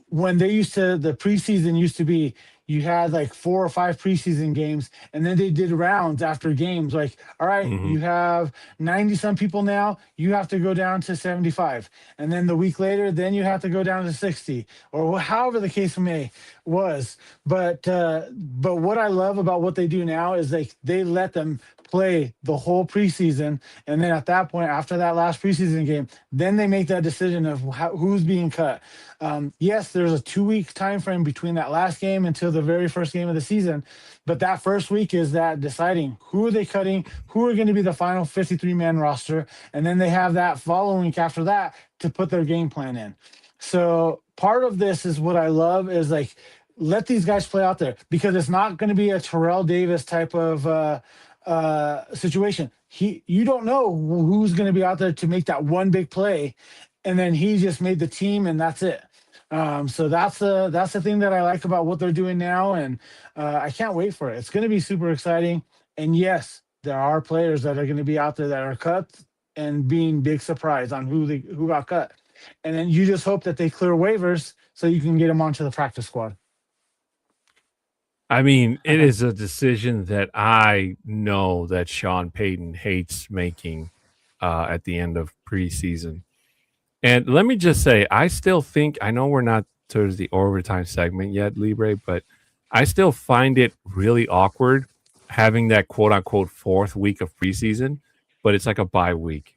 when the preseason used to be, you had like 4 or 5 preseason games, and then they did rounds after games. Like, all right, Mm-hmm. you have 90 some people now, you have to go down to 75, and then the week later, then you have to go down to 60, or however the case may was. But what I love about what they do now is they let them play the whole preseason, and then at that point, after that last preseason game, then they make that decision of who's being cut. Yes, there's a 2 week time frame between that last game until the very first game of the season, but that first week is that deciding who are they cutting, who are going to be the final 53-man roster, and then they have that following week after that to put their game plan in. So part of this is what I love is like, let these guys play out there, because it's not going to be a Terrell Davis type of situation. You don't know who's going to be out there to make that one big play, and then he just made the team, and that's it. So that's the thing that I like about what they're doing now, and I can't wait for it. It's going to be super exciting. And yes, there are players that are going to be out there that are cut and being big surprised on who got cut, and then you just hope that they clear waivers so you can get them onto the practice squad. I mean, it is a decision that I know that Sean Payton hates making at the end of preseason. And let me just say, I still think, I know we're not towards the overtime segment yet, Libre, but I still find it really awkward having that quote unquote fourth week of preseason, but it's like a bye week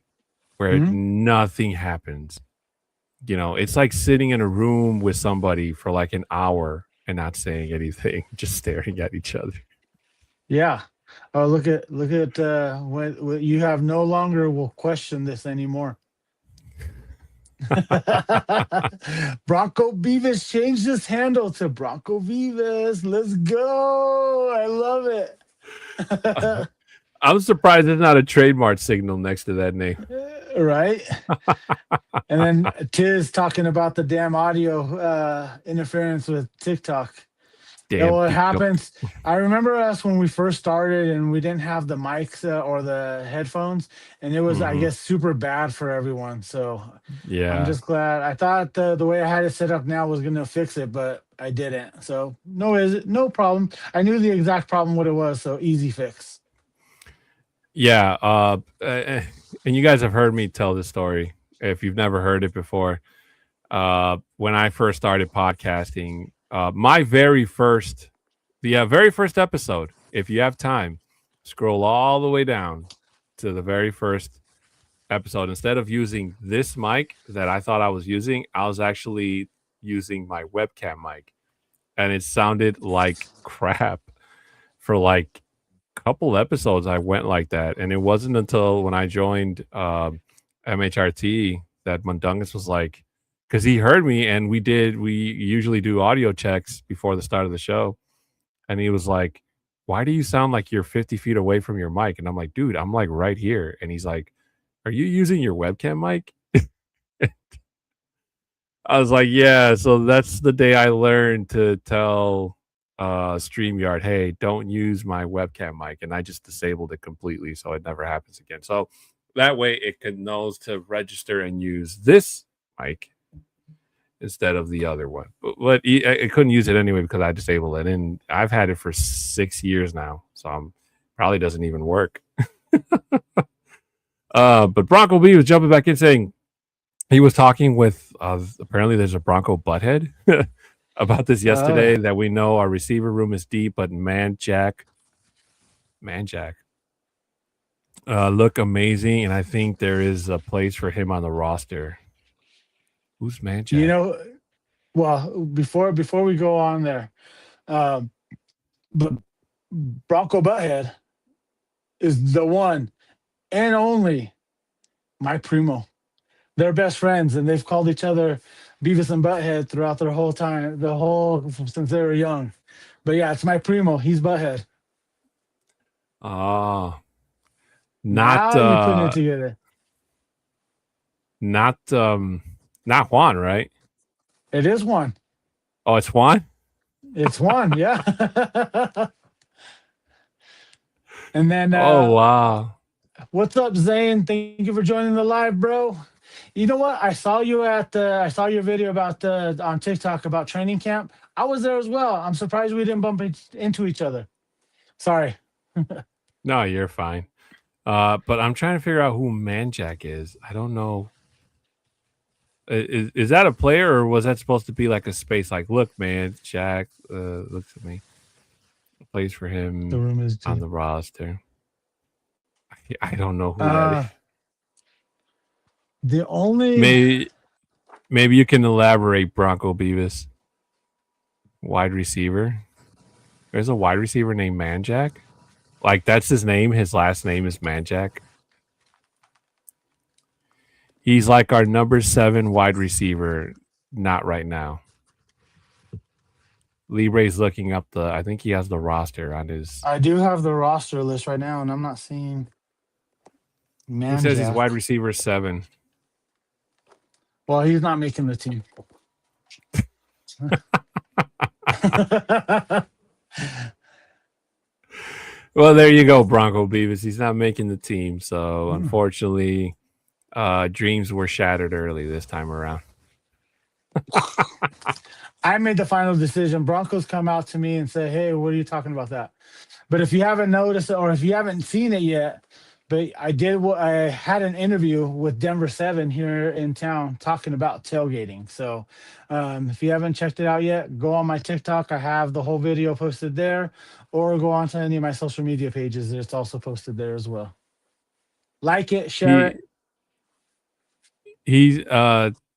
where Mhm. nothing happens. You know, it's like sitting in a room with somebody for like an hour and not saying anything, just staring at each other. Yeah. Oh, look at when you have no longer will question this anymore. Bronco Vivas changed his handle to Bronco Vivas. Let's go. I love it. I'm surprised there's not a trademark signal next to that name. Right. And then Tiz talking about the damn audio interference with TikTok. Damn. What TikTok. happens? I remember us when we first started and we didn't have the mics or the headphones, and it was, I guess, super bad for everyone. So Yeah. I'm just glad. I thought the way I had it set up now was going to fix it, but I didn't. So no problem. I knew the exact problem what it was, so easy fix. Yeah. And you guys have heard me tell this story if you've never heard it before. When I first started podcasting, My very first episode. If you have time, scroll all the way down to the very first episode. Instead of using this mic that I thought I was using, I was actually using my webcam mic, and it sounded like crap for like a couple episodes. I went like that, and it wasn't until when I joined MHRT that Mundungus was like, because he heard me, and we usually do audio checks before the start of the show, and he was like, "Why do you sound like you're 50 feet away from your mic?" And I'm like, "Dude, I'm like right here." And he's like, "Are you using your webcam mic?" I was like, "Yeah." So that's the day I learned to tell StreamYard, "Hey, don't use my webcam mic," and I just disabled it completely so it never happens again. So that way it knows to register and use this mic instead of the other one. But I couldn't use it anyway because I disabled it, and I've had it for 6 years now, so probably doesn't even work. But Bronco B was jumping back in saying he was talking with apparently there's a Bronco butthead about this yesterday that we know our receiver room is deep, but man Jack look amazing, and I think there is a place for him on the roster. Who's man Jack? You know, well, before we go on there, but Bronco Butthead is the one and only my primo. They're best friends, and they've called each other Beavis and Butthead throughout their whole time, since they were young. But yeah, it's my primo. He's Butthead. Oh, Now you're putting it together. Not Juan, right? It is Juan. Oh, it's Juan? It's Juan, yeah. And then oh wow. What's up, Zane? Thank you for joining the live, bro. You know what? I saw you I saw your video about on TikTok about training camp. I was there as well. I'm surprised we didn't bump into each other. Sorry. No, you're fine. But I'm trying to figure out who Manjack is. I don't know. Is that a player, or was that supposed to be like a space? Like, look, man, Jack looks at me. Plays for him The room is on the roster. I don't know who that is. The only maybe you can elaborate, Bronco Beavis. Wide receiver. There's a wide receiver named Manjack. Like, that's his name. His last name is Manjack. He's like our number 7 wide receiver. Not right now. Libre's looking up I think he has the roster on his. I do have the roster list right now, and I'm not seeing Manjack. He says he's wide receiver 7. Well, he's not making the team. Well, there you go, Bronco Beavis. He's not making the team, so unfortunately, dreams were shattered early this time around. I made the final decision. Broncos come out to me and say, "Hey, what are you talking about that?" But if you haven't noticed, or if you haven't seen it yet, but I had an interview with Denver 7 here in town talking about tailgating. So if you haven't checked it out yet, go on my TikTok. I have the whole video posted there, or go on to any of my social media pages. It's also posted there as well. Like it, share it. He's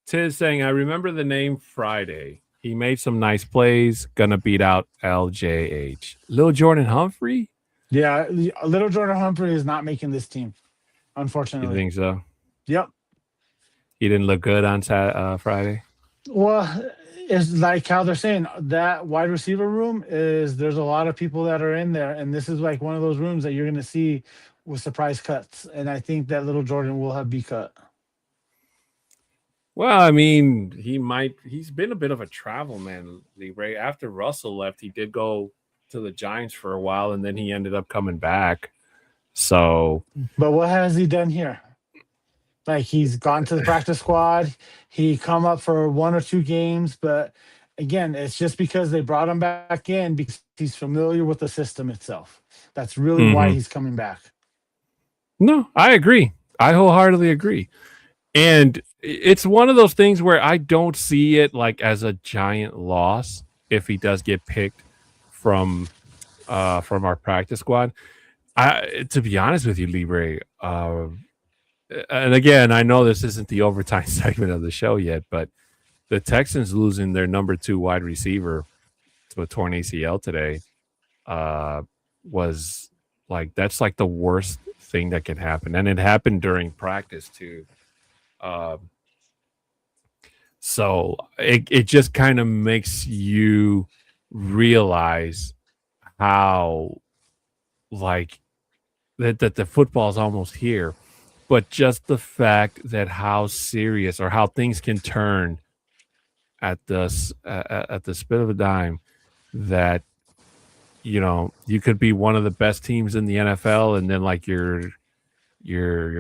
Tiz saying, I remember the name Friday. He made some nice plays. Gonna beat out LJH. Lil Jordan Humphrey? Yeah, Little Jordan Humphrey is not making this team, unfortunately. You think so? Yep. He didn't look good on Friday? Well, it's like how they're saying that wide receiver room there's a lot of people that are in there, and this is like one of those rooms that you're going to see with surprise cuts, and I think that Little Jordan will be cut. Well, I mean, he's been a bit of a travel man, Libre. After Russell left, he did go to the Giants for a while, and then he ended up coming back. So, but what has he done here? Like, he's gone to the practice squad. He come up for 1 or 2 games, but again, it's just because they brought him back in because he's familiar with the system itself. That's really why he's coming back. No, I agree. I wholeheartedly agree. And it's one of those things where I don't see it like as a giant loss. if he does get picked from our practice squad. To be honest with you, Libre, and again, I know this isn't the overtime segment of the show yet, but the Texans losing their number 2 wide receiver to a torn ACL today was like, that's like the worst thing that can happen, and it happened during practice too. So it just kind of makes you realize how like that the football is almost here, but just the fact that how serious or how things can turn at the spit of a dime, that you could be one of the best teams in the NFL, and then like your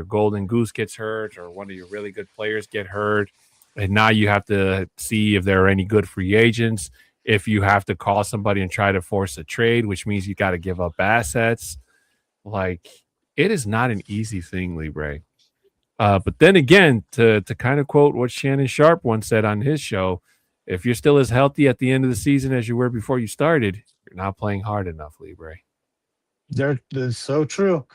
golden goose gets hurt, or one of your really good players get hurt, and now you have to see if there are any good free agents, if you have to call somebody and try to force a trade, which means you got to give up assets. Like, it is not an easy thing, Libre. But then again, to kind of quote what Shannon Sharp once said on his show, if you're still as healthy at the end of the season as you were before you started, you're not playing hard enough, Libre. That's so true.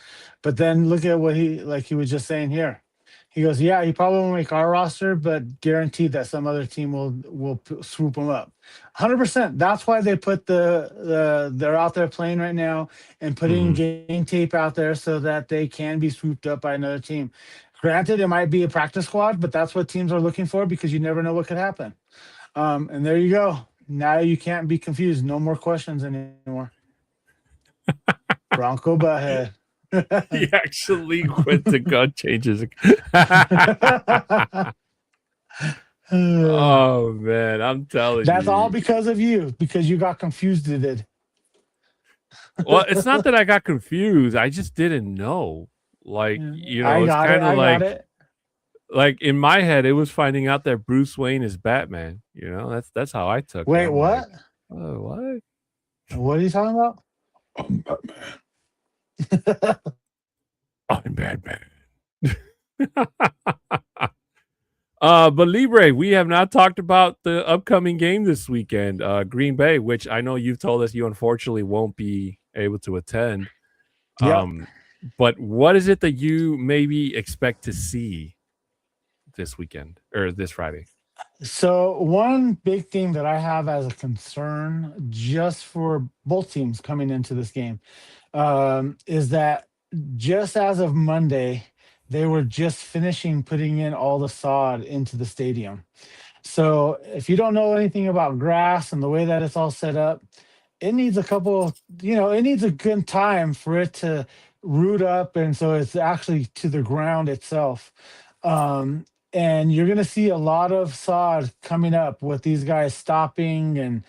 But then look at what he was just saying here. He goes, yeah, he probably won't make our roster, but guaranteed that some other team will swoop him up. 100%. That's why they put they're out there playing right now and putting game tape out there so that they can be swooped up by another team. Granted, it might be a practice squad, but that's what teams are looking for, because you never know what could happen. And there you go. Now you can't be confused. No more questions anymore. Bronco butthead. He actually went to gun changes. Oh man, I'm telling you. That's all because of you, because you got confused with it. Well, it's not that I got confused. I just didn't know. Like, it's kind of like in my head, it was finding out that Bruce Wayne is Batman. That's how I took it. Wait, what? Like, oh, what? What are you talking about? I'm Batman. I'm Batman. But Libre, we have not talked about the upcoming game this weekend, Green Bay, which I know you've told us you unfortunately won't be able to attend. Yep. But what is it that you maybe expect to see this weekend or this Friday? So one big thing that I have as a concern just for both teams coming into this game is that just as of Monday, they were just finishing putting in all the sod into the stadium. So if you don't know anything about grass and the way that it's all set up, it needs it needs a good time for it to root up. And so it's actually to the ground itself. And you're going to see a lot of sod coming up with these guys stopping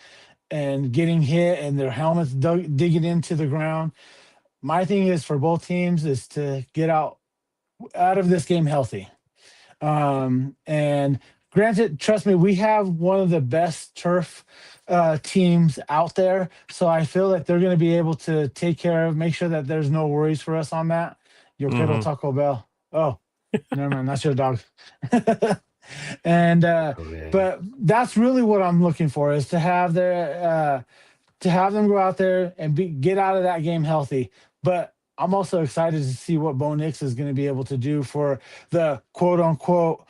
and getting hit and their helmets digging into the ground. My thing is for both teams is to get out of this game healthy. And granted, trust me, we have one of the best turf teams out there. So I feel like they're going to be able to take care of, make sure that there's no worries for us on that. Your kiddo Taco Bell. Oh, never mind. That's your dog. And but that's really what I'm looking for, is to have them go out there and get out of that game healthy. But I'm also excited to see what Bo Nix is going to be able to do for the quote unquote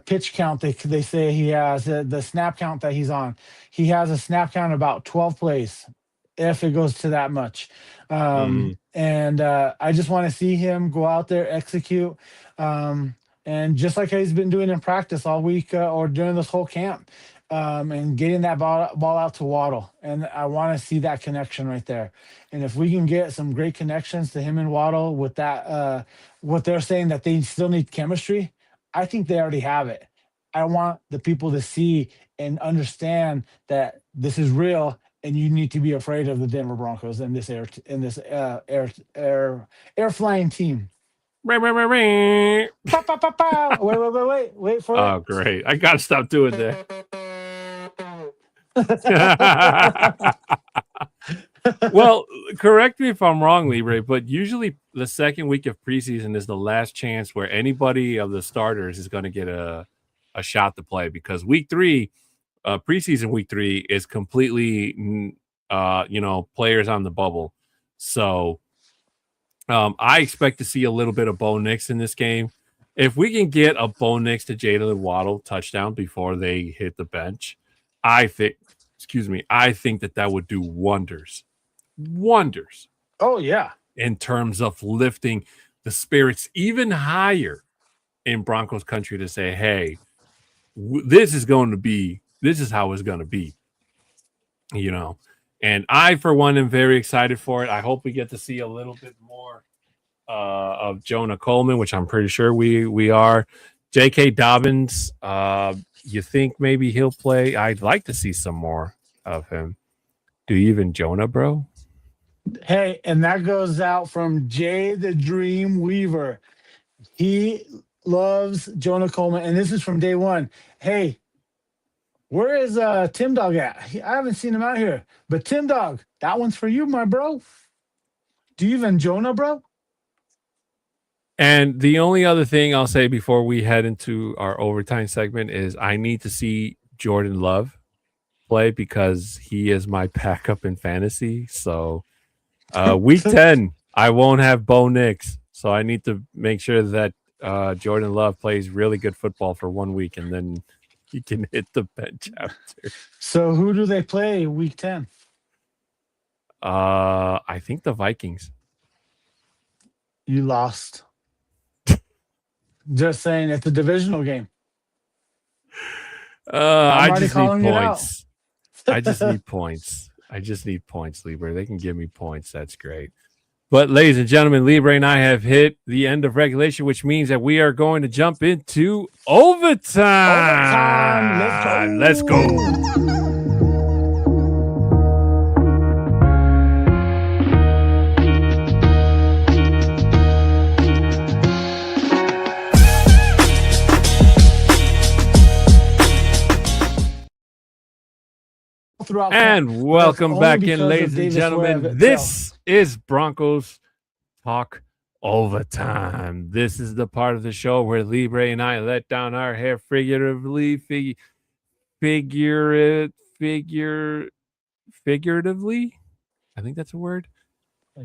pitch count they say he has, the snap count that he's on. He has a snap count about 12 plays, if it goes to that much. And I just want to see him go out there, execute. And just like he's been doing in practice all week or during this whole camp, and getting that ball out to Waddle. And I want to see that connection right there. And if we can get some great connections to him and Waddle with that, what they're saying that they still need chemistry, I think they already have it. I want the people to see and understand that this is real, and you need to be afraid of the Denver Broncos and this air flying team. Wait for it. Oh, great. I got to stop doing that. Well, correct me if I'm wrong, Libre, but usually the second week of preseason is the last chance where anybody of the starters is going to get a shot to play, because week 3, preseason week 3 is completely, players on the bubble. So I expect to see a little bit of Bo Nix in this game. If we can get a Bo Nix to Jalen Waddle touchdown before they hit the bench, I think that would do wonders. Wonders. Oh, yeah. In terms of lifting the spirits even higher in Broncos country to say, hey, this is how it's going to be, and I, for one, am very excited for it. I hope we get to see a little bit more of Jonah Coleman, which I'm pretty sure we are. J.K. Dobbins, you think maybe he'll play? I'd like to see some more of him. Do you even Jonah, bro? Hey, and that goes out from Jay the Dream Weaver. He loves Jonah Coleman, and this is from day one. Hey, where is Tim Dog at? I haven't seen him out here. But Tim Dog, that one's for you, my bro. Do you even Jonah, bro? And the only other thing I'll say before we head into our overtime segment is I need to see Jordan Love play because he is my backup in fantasy. So week 10, I won't have Bo Nix. So I need to make sure that Jordan Love plays really good football for 1 week, and then he can hit the bench after. So who do they play week 10? I think the Vikings. You lost. Just saying, it's a divisional game. I just need points. I just need points. I just need points, Libre. They can give me points. That's great. But, ladies and gentlemen, Libre and I have hit the end of regulation, which means that we are going to jump into overtime. Let's go. And welcome back in, ladies and gentlemen. This is Broncos Talk Overtime. This is the part of the show where Libre and I let down our hair figuratively. I think that's a word.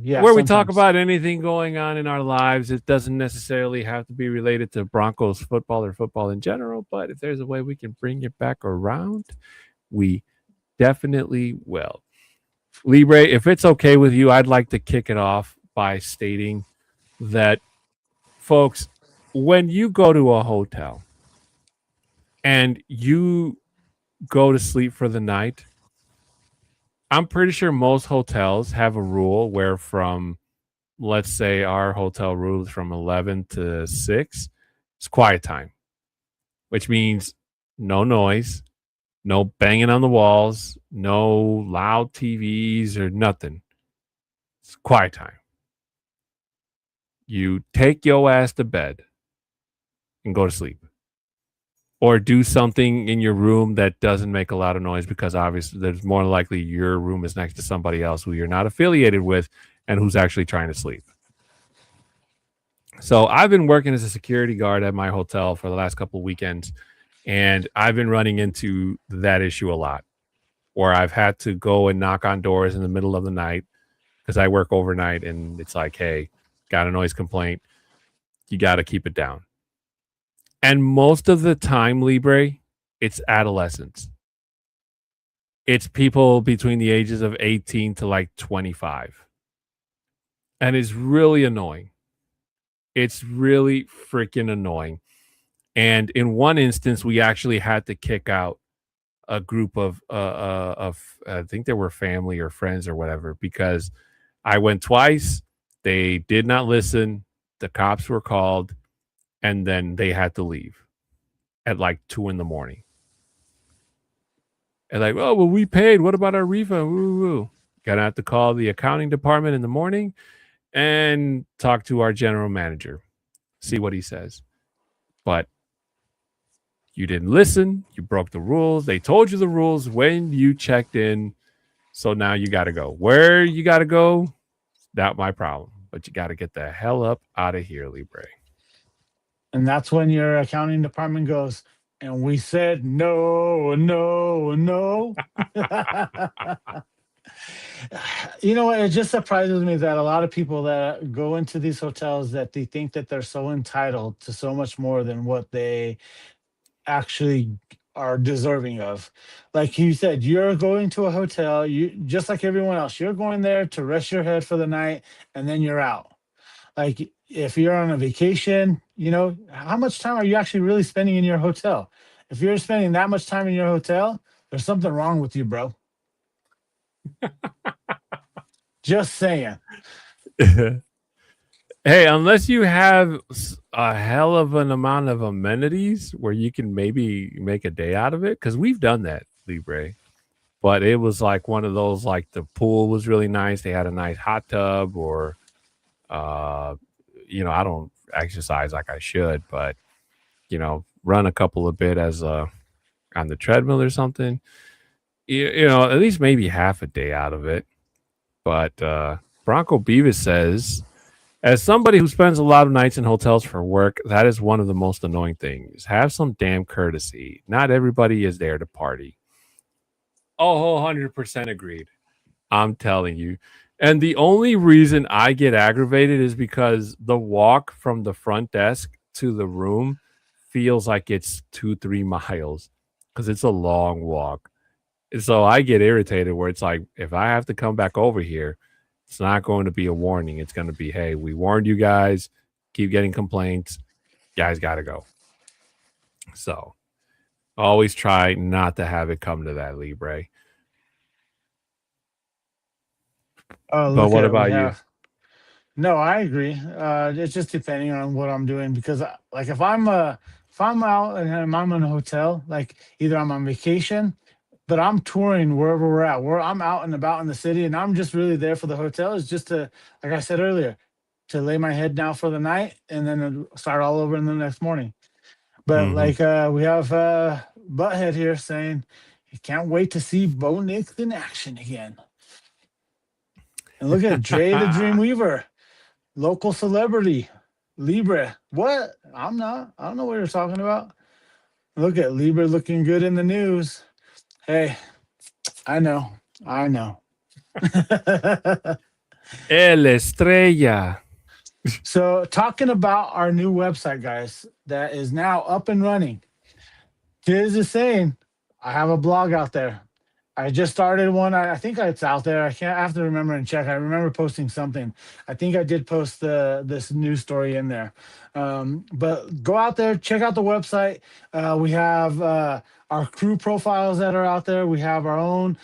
Yeah, where we talk about anything going on in our lives. It doesn't necessarily have to be related to Broncos football or football in general, but if there's a way we can bring it back around, we definitely will. Libre, if it's okay with you, I'd like to kick it off by stating that, folks, when you go to a hotel and you go to sleep for the night, I'm pretty sure most hotels have a rule where from, let's say our hotel rules from 11 to 6, it's quiet time, which means no noise, no banging on the walls, no loud TVs or nothing. It's quiet time. You take your ass to bed and go to sleep. Or do something in your room that doesn't make a lot of noise, because obviously there's more likely your room is next to somebody else who you're not affiliated with and who's actually trying to sleep. So I've been working as a security guard at my hotel for the last couple of weekends. And I've been running into that issue a lot, where I've had to go and knock on doors in the middle of the night because I work overnight, and it's like, hey, got a noise complaint. You got to keep it down. And most of the time, Libre, it's adolescents. It's people between the ages of 18 to like 25. And it's really annoying. It's really freaking annoying. And in one instance, we actually had to kick out a group of I think they were family or friends or whatever, because I went twice. They did not listen. The cops were called, and then they had to leave at like 2 a.m. And like, oh, well, we paid. What about our refund? Woo. Gonna have to call the accounting department in the morning and talk to our general manager, see what he says. But you didn't listen. You broke the rules. They told you the rules when you checked in. So now you got to go. Where you got to go, not my problem. But you got to get the hell up out of here, Libre. And that's when your accounting department goes, And we said no, no, no. You know what? It just surprises me that a lot of people that go into these hotels that they think that they're so entitled to so much more than what they actually are deserving of. Like you said, you're going to a hotel, you just like everyone else, you're going there to rest your head for the night and then you're out. Like if you're on a vacation, how much time are you actually really spending in your hotel? If you're spending that much time in your hotel, there's something wrong with you, bro. Just saying. Hey, unless you have a hell of an amount of amenities where you can maybe make a day out of it, because we've done that, Libre. But it was like one of those, like the pool was really nice. They had a nice hot tub, or, uh, I don't exercise like I should, but run a couple of bit as on the treadmill or something. At least maybe half a day out of it. But Bronco Beavis says, as somebody who spends a lot of nights in hotels for work, that is one of the most annoying things. Have some damn courtesy. Not everybody is there to party. Oh, 100% agreed. I'm telling you. And the only reason I get aggravated is because the walk from the front desk to the room feels like it's 2-3 miles because it's a long walk. So I get irritated where it's like, if I have to come back over here, it's not going to be a warning. It's going to be, hey, we warned you guys. Keep getting complaints. Guys got to go. So always try not to have it come to that, Libre. Oh, But look what at we about you? have. No, I agree. It's just depending on what I'm doing because, like, if I'm out and I'm in a hotel, like either I'm on vacation, but I'm touring wherever we're at, where I'm out and about in the city, and I'm just really there for the hotel is just to, like I said earlier, to lay my head down for the night and then start all over in the next morning. But Mm-hmm. like we have Butthead here saying he can't wait to see Bo Nix in action again. And look at Dre the Dreamweaver. Local celebrity, Libre. What? I'm not. I don't know what you're talking about. Look at Libre looking good in the news. Hey, I know. I know. El Estrella. So, talking about our new website, guys, that is now up and running. Tiz is saying, I have a blog out there. I just started one. I think it's out there. I have to remember and check. I remember posting something. I think I did post this news story in there. But go out there, check out the website. We have our crew profiles that are out there. We have our own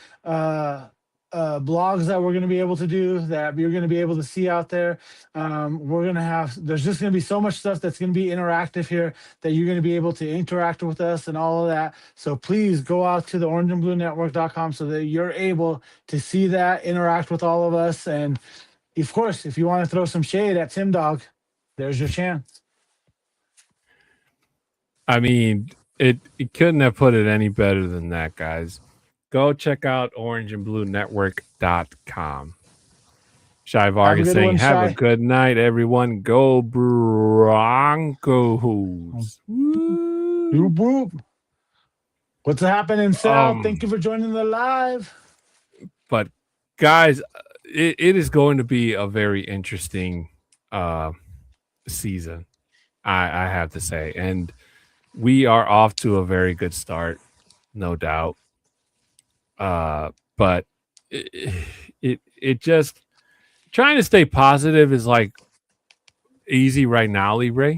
blogs that we're going to be able to do that you're going to be able to see out there. We're going to have. There's just going to be so much stuff that's going to be interactive here that you're going to be able to interact with us and all of that. So please go out to the orangeandbluenetwork.com so that you're able to see that, interact with all of us. And of course, if you want to throw some shade at Tim Dog, there's your chance. I mean, it couldn't have put it any better than that, guys. Go check out orangeandbluenetwork.com. Shy Have a Vargas good saying, one, have a Shy. good night, everyone. Go Broncos. Boop, boop. What's happening, Sal? Thank you Um, for joining the live. but guys, it is going to be a very interesting season, I have to say. And we are off to a very good start, no doubt. But it just trying to stay positive is like easy right now, Libre,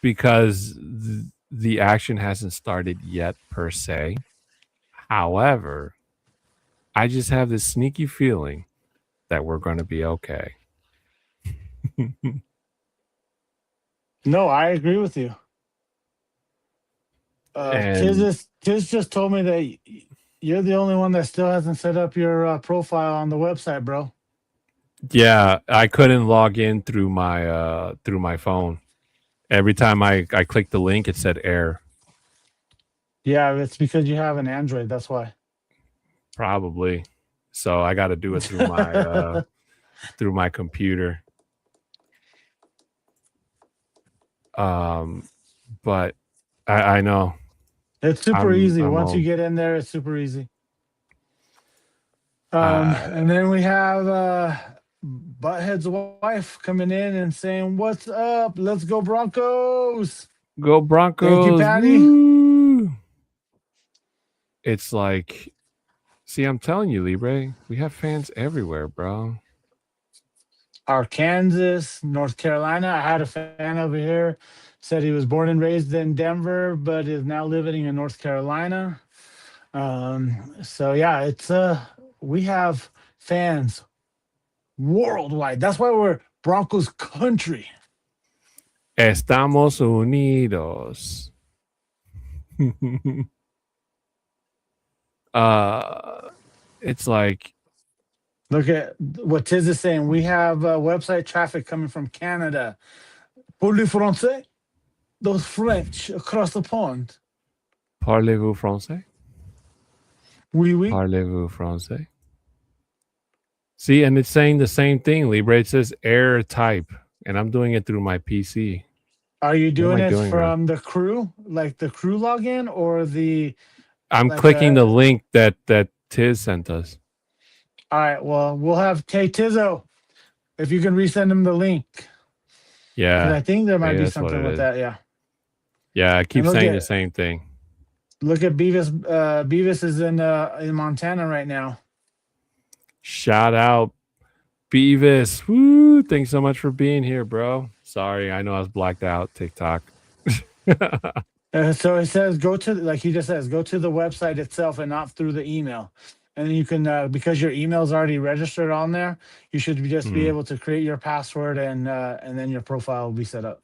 because the action hasn't started yet per se. However, I just have this sneaky feeling that we're going to be okay. No, I agree with you. And Tiz just told me that you're the only one that still hasn't set up your profile on the website, bro. yeah, I couldn't log in through my phone. Every time I clicked the link, it said error. Yeah, it's because you have an Android. That's why. Probably. So I got to do it through my computer. But I know It's super easy. I'm Once you all get in there, it's super easy. uh, And then we have Butthead's wife coming in and saying, "What's up? Let's go Broncos!" go Thank you, Broncos. Patty. Woo! It's like, see, I'm telling you, Libre, we have fans everywhere, bro. Arkansas, North Carolina. I had a fan over here said he was born and raised in Denver, but is now living in North Carolina. So yeah, it's we have fans worldwide. That's why we're Broncos country. Estamos unidos. It's like, Look at what Tiz is saying. We have website traffic coming from Canada. Parlez français? Those French across the pond. parlez-vous français? Oui, oui. Parlez-vous français? See, and it's saying the same thing, Libre. It says error type, and I'm doing it through my PC. Are you What am doing I it doing wrong? from the crew, like the crew login, or the I'm like? clicking the link that Tiz sent us. All right. Well, we'll have Tizzo if you can resend him the link. Yeah, I think there might be that's what something it with is. that. Yeah. Yeah, I keep look saying at- the same thing. Look at Beavis. Beavis is in Montana right now. Shout out, Beavis. Woo! Thanks so much for being here, bro. Sorry, I know I was blacked out. TikTok. So it says go to, like he just says, go to the website itself and not through the email. And then you can because your email is already registered on there, you should just be able to create your password and then your profile will be set up.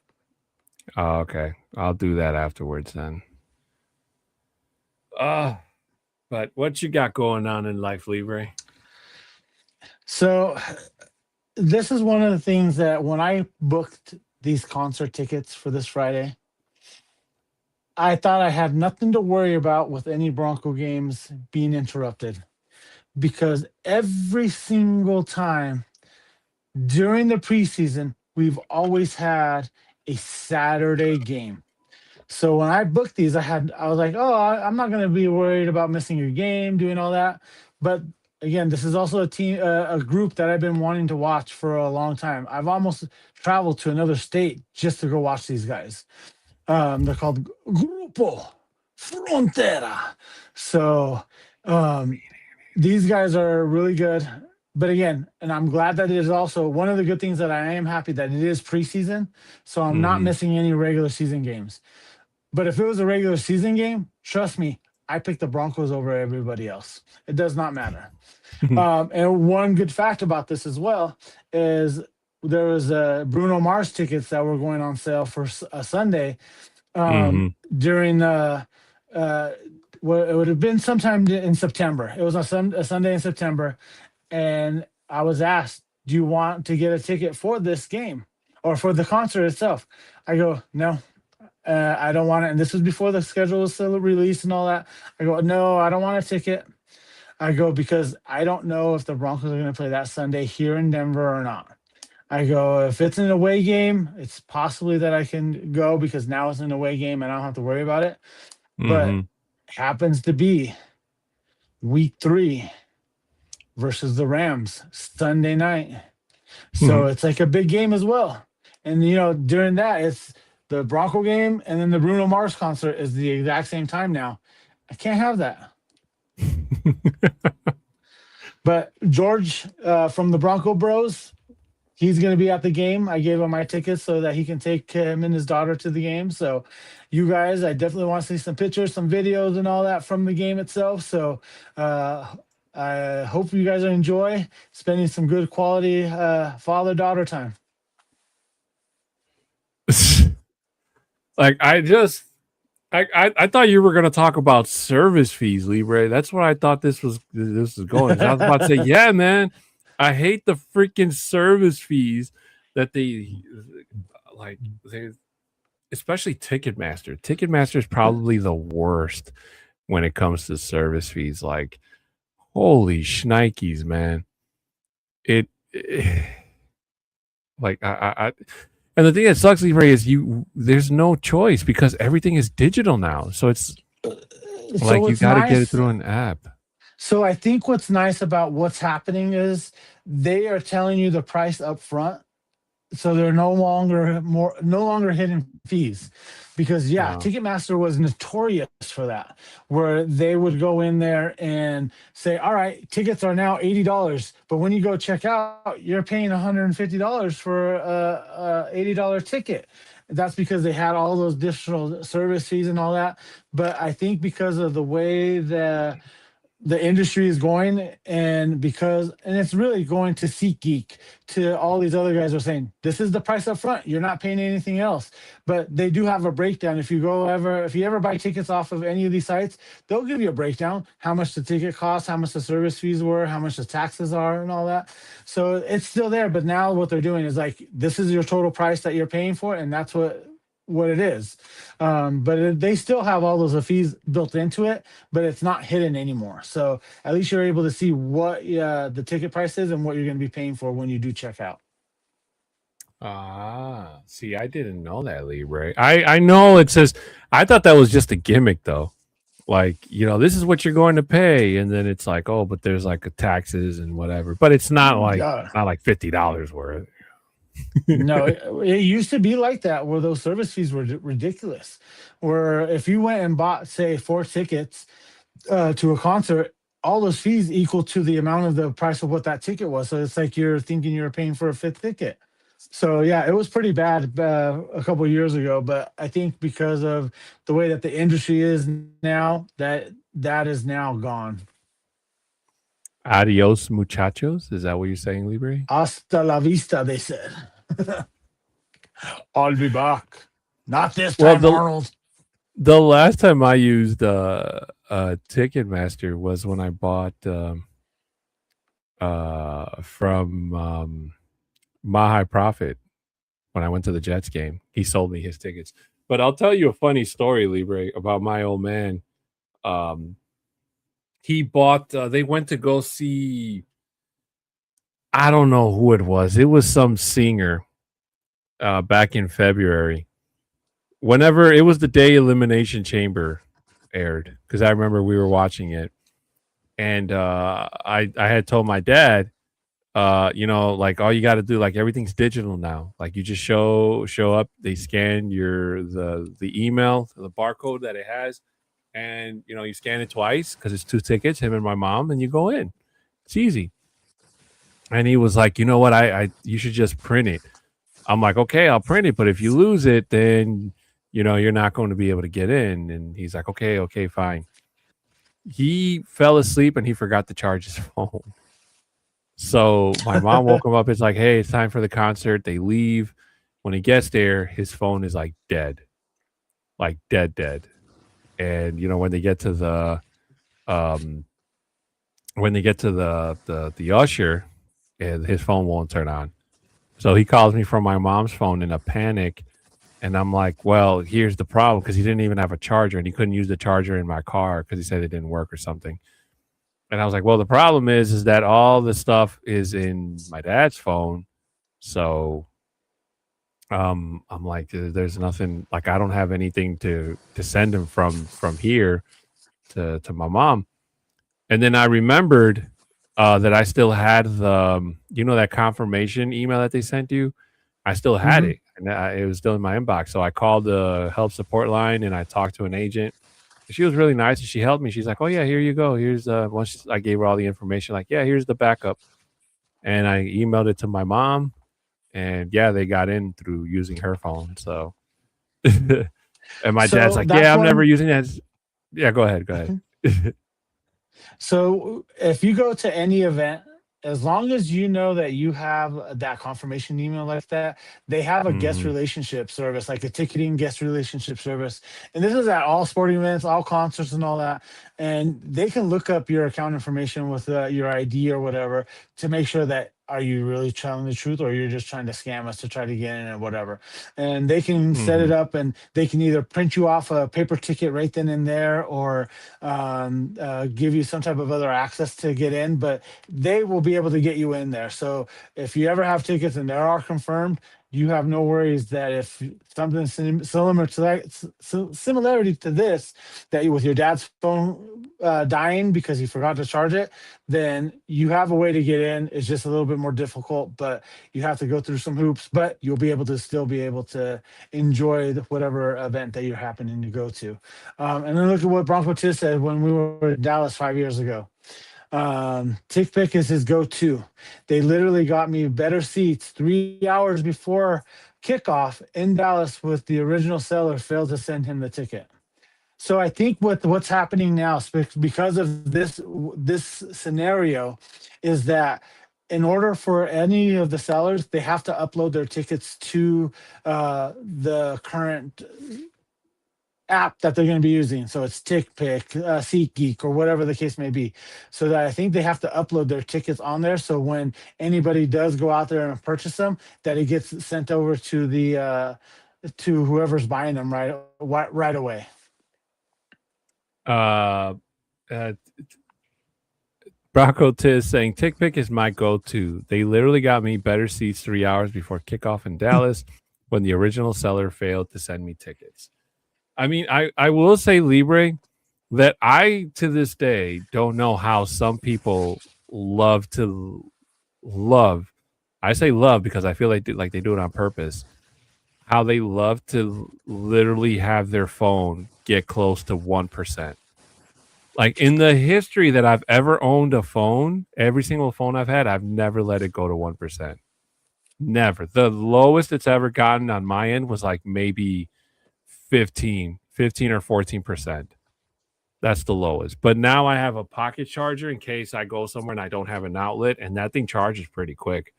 Oh, okay. I'll do that afterwards then. But what you got going on in life, Libre? So this is one of the things that when I booked these concert tickets for this Friday, I thought I had nothing to worry about with any Bronco games being interrupted, because every single time during the preseason, we've always had a Saturday game. So when I booked these, I was like, oh, I'm not going to be worried about missing your game, doing all that. But again, this is also a group that I've been wanting to watch for a long time. I've almost traveled to another state just to go watch these guys. They're called Grupo Frontera. So these guys are really good. But again, and I'm glad that it is also one of the good things that I am happy that it is preseason. So I'm not missing any regular season games. But if it was a regular season game, trust me, I pick the Broncos over everybody else. It does not matter. And one good fact about this as well is there was Bruno Mars tickets that were going on sale for a Sunday during what it would have been sometime in September. It was a Sunday in September, and I was asked, "Do you want to get a ticket for this game or for the concert itself?" I go, "No." I don't want it. And this was before the schedule was still released and all that. I go, no, I don't want a ticket. I go, because I don't know if the Broncos are going to play that Sunday here in Denver or not. I go, if it's an away game, it's possibly that I can go because now it's an away game and I don't have to worry about it. But it happens to be week 3 versus the Rams Sunday night. So it's like a big game as well. And, during that, it's the Bronco game and then the Bruno Mars concert is the exact same time now. I can't have that. But George from the Bronco Bros, he's going to be at the game. I gave him my tickets so that he can take him and his daughter to the game. So you guys, I definitely want to see some pictures, some videos and all that from the game itself. So I hope you guys enjoy spending some good quality father-daughter time. Like I thought you were going to talk about service fees, Libre. That's what I thought this was going. I was about to say, yeah, man, I hate the freaking service fees that they especially Ticketmaster. Ticketmaster is probably the worst when it comes to service fees. Like, holy shnikes, man. Like I and the thing that sucks, Libre, is there's no choice because everything is digital now. So it's So Like you what's got to get it nice, through an app. so I think what's nice about what's happening is they are telling you the price up front, so they're no longer hidden fees, because yeah, Uh, Ticketmaster was notorious for that, where they would go in there and say, all right, tickets are now $80, but when you go check out, you're paying $150 for a $80 ticket. That's because they had all those additional service fees and all that. But I think because of the way the industry is going, and it's really going to SeatGeek, to all these other guys are saying this is the price up front, you're not paying anything else. But they do have a breakdown. If you ever buy tickets off of any of these sites, they'll give you a breakdown, how much the ticket costs, how much the service fees were, how much the taxes are, and all that. So it's still there, but now what they're doing is like, this is your total price that you're paying for, and that's what it is. They still have all those fees built into it, but it's not hidden anymore. So at least you're able to see what the ticket price is and what you're going to be paying for when you do check out. see, I didn't know that, Libre. I know it says. I thought that was just a gimmick, though. Like, this is what you're going to pay, and then it's like, oh, but there's like a taxes and whatever. But it's Yeah. not like $50 worth. No, it used to be like that, where those service fees were ridiculous. Where if you went and bought, say, 4 tickets to a concert, all those fees equal to the amount of the price of what that ticket was. So it's like you're thinking you're paying for a fifth ticket. So yeah, it was pretty bad a couple of years ago. But I think because of the way that the industry is now, that is now gone. Adios, muchachos. Is that what you're saying, Libre? Hasta la vista, they said. I'll be back. Not this Well, time, the Arnold. the last time I used Ticketmaster was when I bought from My High Profit when I went to the Jets game. He sold me his tickets. But I'll tell you a funny story, Libre, about my old man. Um, he bought. They went to go see. I don't know who it was. It was some singer back in February. Whenever it was the day Elimination Chamber aired, because I remember we were watching it, and I had told my dad, like all you got to do, like everything's digital now. Like you just show up, they scan the email, the barcode that it has, and you scan it twice because it's 2 tickets, him and my mom, and you go in. It's easy. And he was like, you know what, I you should just print it. I'm like, okay, I'll print it, but if you lose it, then you're not going to be able to get in. And he's like, okay, fine. He fell asleep and he forgot to charge his phone. So my mom woke him up. It's like, hey, it's time for the concert. They leave. When he gets there, his phone is like dead, dead. And when they get to um the usher, and his phone won't turn on. So he calls me from my mom's phone in a panic. And I'm like, well, here's the problem, because he didn't even have a charger and he couldn't use the charger in my car because he said it didn't work or something. And I was like, well, the problem is that all the stuff is in my dad's phone. So I'm like, there's nothing, like I don't have anything to send him from here to my mom. And then I remembered that I still had that confirmation email that they sent you. I still had Hmm. it, and it was still in my inbox. So I called the help support line and I talked to an agent. She was really nice and she helped me. She's like, "Oh yeah, here you go. Here's once I gave her all the information, like, yeah, here's the backup." And I emailed it to my mom, and yeah, they got in through using her phone. So, and my dad's So like, that's "Yeah, I'm never one. using that." Yeah, go ahead. So if you go to any event, as long as you know that you have that confirmation email like that, they have a guest Hmm. relationship service, like a ticketing guest relationship service. And this is at all sporting events, all concerts, and all that. And they can look up your account information with your ID or whatever to make sure that, are you really telling the truth, or you're just trying to scam us to try to get in or whatever. And they can set Hmm. it up, and they can either print you off a paper ticket right then and there, or give you some type of other access to get in, but they will be able to get you in there. So if you ever have tickets and they are confirmed, you have no worries that if something similar to similarity to this, that with your dad's phone dying because he forgot to charge it, then you have a way to get in. It's just a little bit more difficult, but you have to go through some hoops, but you'll be able to still be able to enjoy whatever event that you're happening to go to. And then look at what Bronco Tiz said when we were in Dallas 5 years ago. Tick Pick is his go-to. They literally got me better seats 3 hours before kickoff in Dallas with the original seller failed to send him the ticket. So I think what's happening now, because of this scenario, is that in order for any of the sellers, they have to upload their tickets to the current app that they're going to be using. So it's TickPick, SeatGeek, or whatever the case may be. So that I think they have to upload their tickets on there. So when anybody does go out there and purchase them, that it gets sent over to the to whoever's buying them right away. Bronco Tiz saying TickPick is my go-to. They literally got me better seats 3 hours before kickoff in Dallas when the original seller failed to send me tickets. I mean, I will say, Libre, that I to this day don't know how some people love. I say love because I feel like they do it on purpose. How they love to literally have their phone get close to 1%. Like in the history that I've ever owned a phone, every single phone I've had, I've never let it go to 1%. Never. The lowest it's ever gotten on my end was like maybe 15 or 14%. That's the lowest. But now I have a pocket charger in case I go somewhere and I don't have an outlet, and that thing charges pretty quick.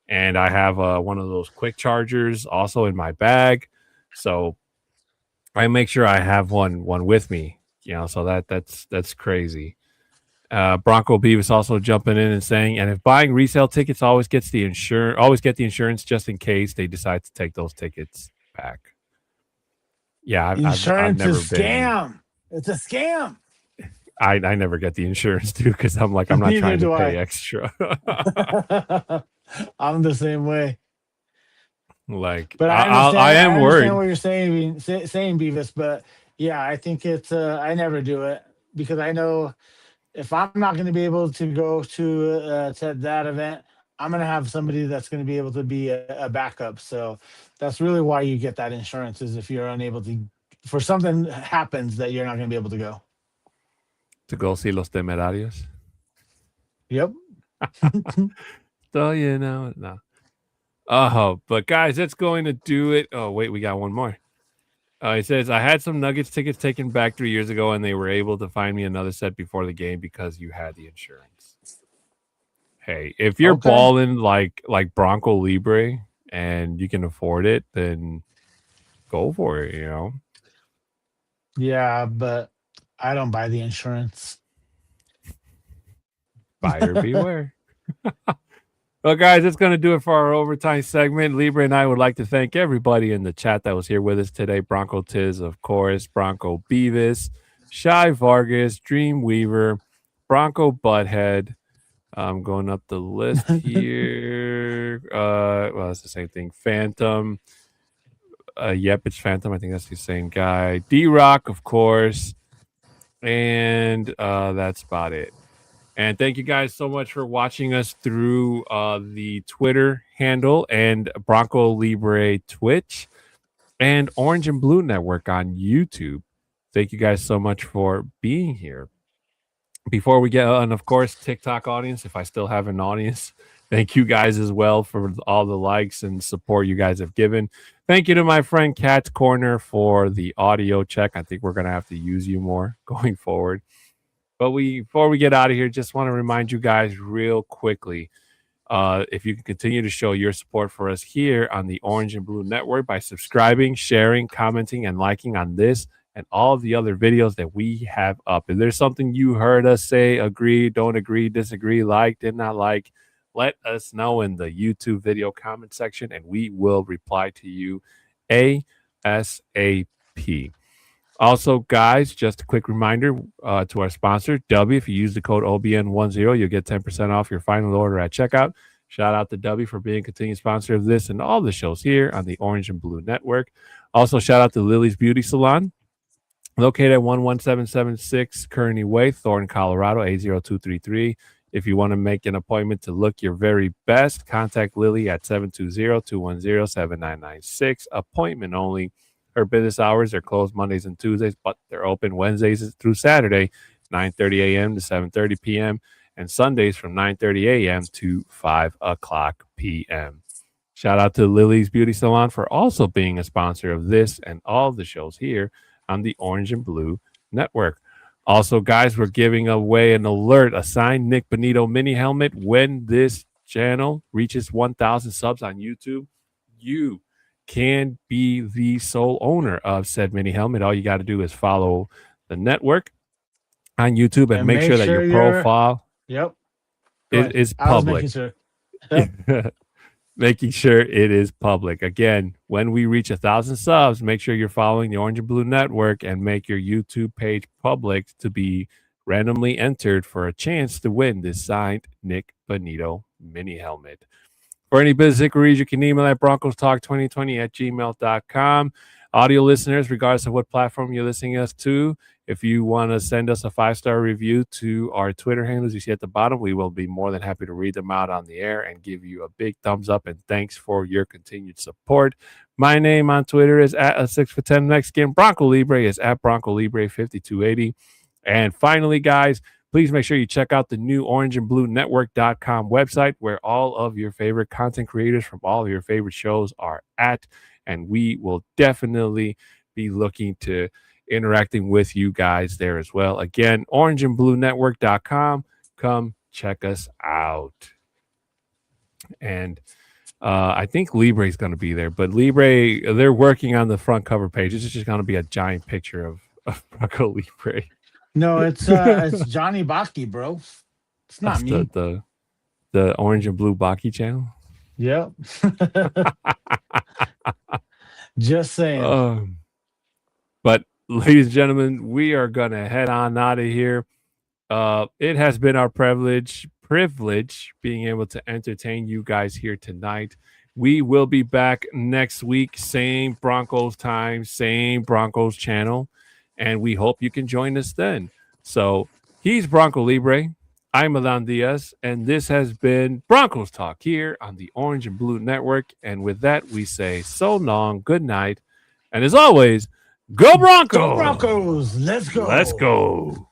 And I have one of those quick chargers also in my bag, so I make sure I have one with me. So that's crazy. Bronco Beavis also jumping in and saying, and if buying resale tickets, always get the insurance just in case they decide to take those tickets back. Yeah, I've never is a scam. It's a scam. I never get the insurance too because I'm like I'm not trying to pay extra. I'm the same way. Like, but I am worried. I understand what you're saying, Beavis. But yeah, I think it's. I never do it because I know if I'm not going to be able to go to that event, I'm going to have somebody that's going to be able to be a backup. So that's really why you get that insurance, is if you're unable to, for something happens that you're not going to be able to go. To go see Los Temerarios? Yep. So, no. Oh, but guys, that's going to do it. Oh, wait, we got one more. He says, I had some Nuggets tickets taken back 3 years ago, and they were able to find me another set before the game because you had the insurance. Hey, if you're balling like Bronco Libre and you can afford it, then go for it, Yeah, but I don't buy the insurance. Buyer beware. Well, guys, that's going to do it for our overtime segment. Libre and I would like to thank everybody in the chat that was here with us today. Bronco Tiz, of course, Bronco Beavis, Shy Vargas, Dreamweaver, Bronco Butthead. I'm going up the list here. Well, it's the same thing. Phantom. Yep, it's Phantom. I think that's the same guy. D-Rock, of course. And that's about it. And thank you guys so much for watching us through the Twitter handle and Bronco Libre Twitch and Orange and Blue Network on YouTube. Thank you guys so much for being here. Before we get on, of course, TikTok audience, if I still have an audience, thank you guys as well for all the likes and support you guys have given. Thank you to my friend Cat's Corner for the audio check. I think we're going to have to use you more going forward. But before we get out of here, just want to remind you guys real quickly, if you can continue to show your support for us here on the Orange and Blue Network by subscribing, sharing, commenting, and liking on this and all of the other videos that we have up. If there's something you heard us say, agree, don't agree, disagree, like, did not like, let us know in the YouTube video comment section, and we will reply to you ASAP. Also, guys, just a quick reminder to our sponsor, W. If you use the code OBN10, you'll get 10% off your final order at checkout. Shout out to W for being a continued sponsor of this and all the shows here on the Orange and Blue Network. Also, shout out to Lily's Beauty Salon, located at 11776 Kearney Way, Thornton, Colorado, 80233. If you want to make an appointment to look your very best, contact Lily at 720-210-7996. Appointment only. Her business hours are closed Mondays and Tuesdays, but they're open Wednesdays through Saturday, 9:30 a.m. to 7:30 p.m., and Sundays from 9:30 a.m. to 5 o'clock p.m. Shout out to Lily's Beauty Salon for also being a sponsor of this and all the shows here on the Orange and Blue Network. Also, guys, we're giving away an alert, a signed Nick Bonito mini helmet. When this channel reaches 1,000 subs on YouTube, you can be the sole owner of said mini helmet. All you got to do is follow the network on YouTube and make sure that your profile is public. Making sure it is public. Again, when we reach 1,000 subs, make sure you're following the Orange and Blue Network and make your YouTube page public to be randomly entered for a chance to win this signed Nick Bonito mini helmet. For any business inquiries, you can email at broncostalk2020@gmail.com. Audio listeners, regardless of what platform you're listening us to, if you want to send us a 5-star review to our Twitter handles you see at the bottom, we will be more than happy to read them out on the air and give you a big thumbs up. And thanks for your continued support. My name on Twitter is at 6'10" Mexican. Bronco Libre is at Bronco Libre 5280. And finally, guys, please make sure you check out the new orangeandbluenetwork.com website where all of your favorite content creators from all of your favorite shows are at. And we will definitely be looking to interacting with you guys there as well. Again, orangeandbluenetwork.com. Come check us out. And I think Libre is going to be there, but Libre, they're working on the front cover page. It's just going to be a giant picture of Bronco Libre. No, it's Johnny Baki, bro. It's not me. The Orange and Blue Baki channel. Yep. Just saying. But ladies and gentlemen, we are gonna head on out of here. It has been our privilege being able to entertain you guys here tonight. We will be back next week, same Broncos time, same Broncos channel, and we hope you can join us then. So he's Bronco Libre. I'm Alan Diaz, and this has been Broncos Talk here on the Orange and Blue Network. And with that, we say so long, good night, and as always, go Broncos! Go Broncos! Let's go! Let's go!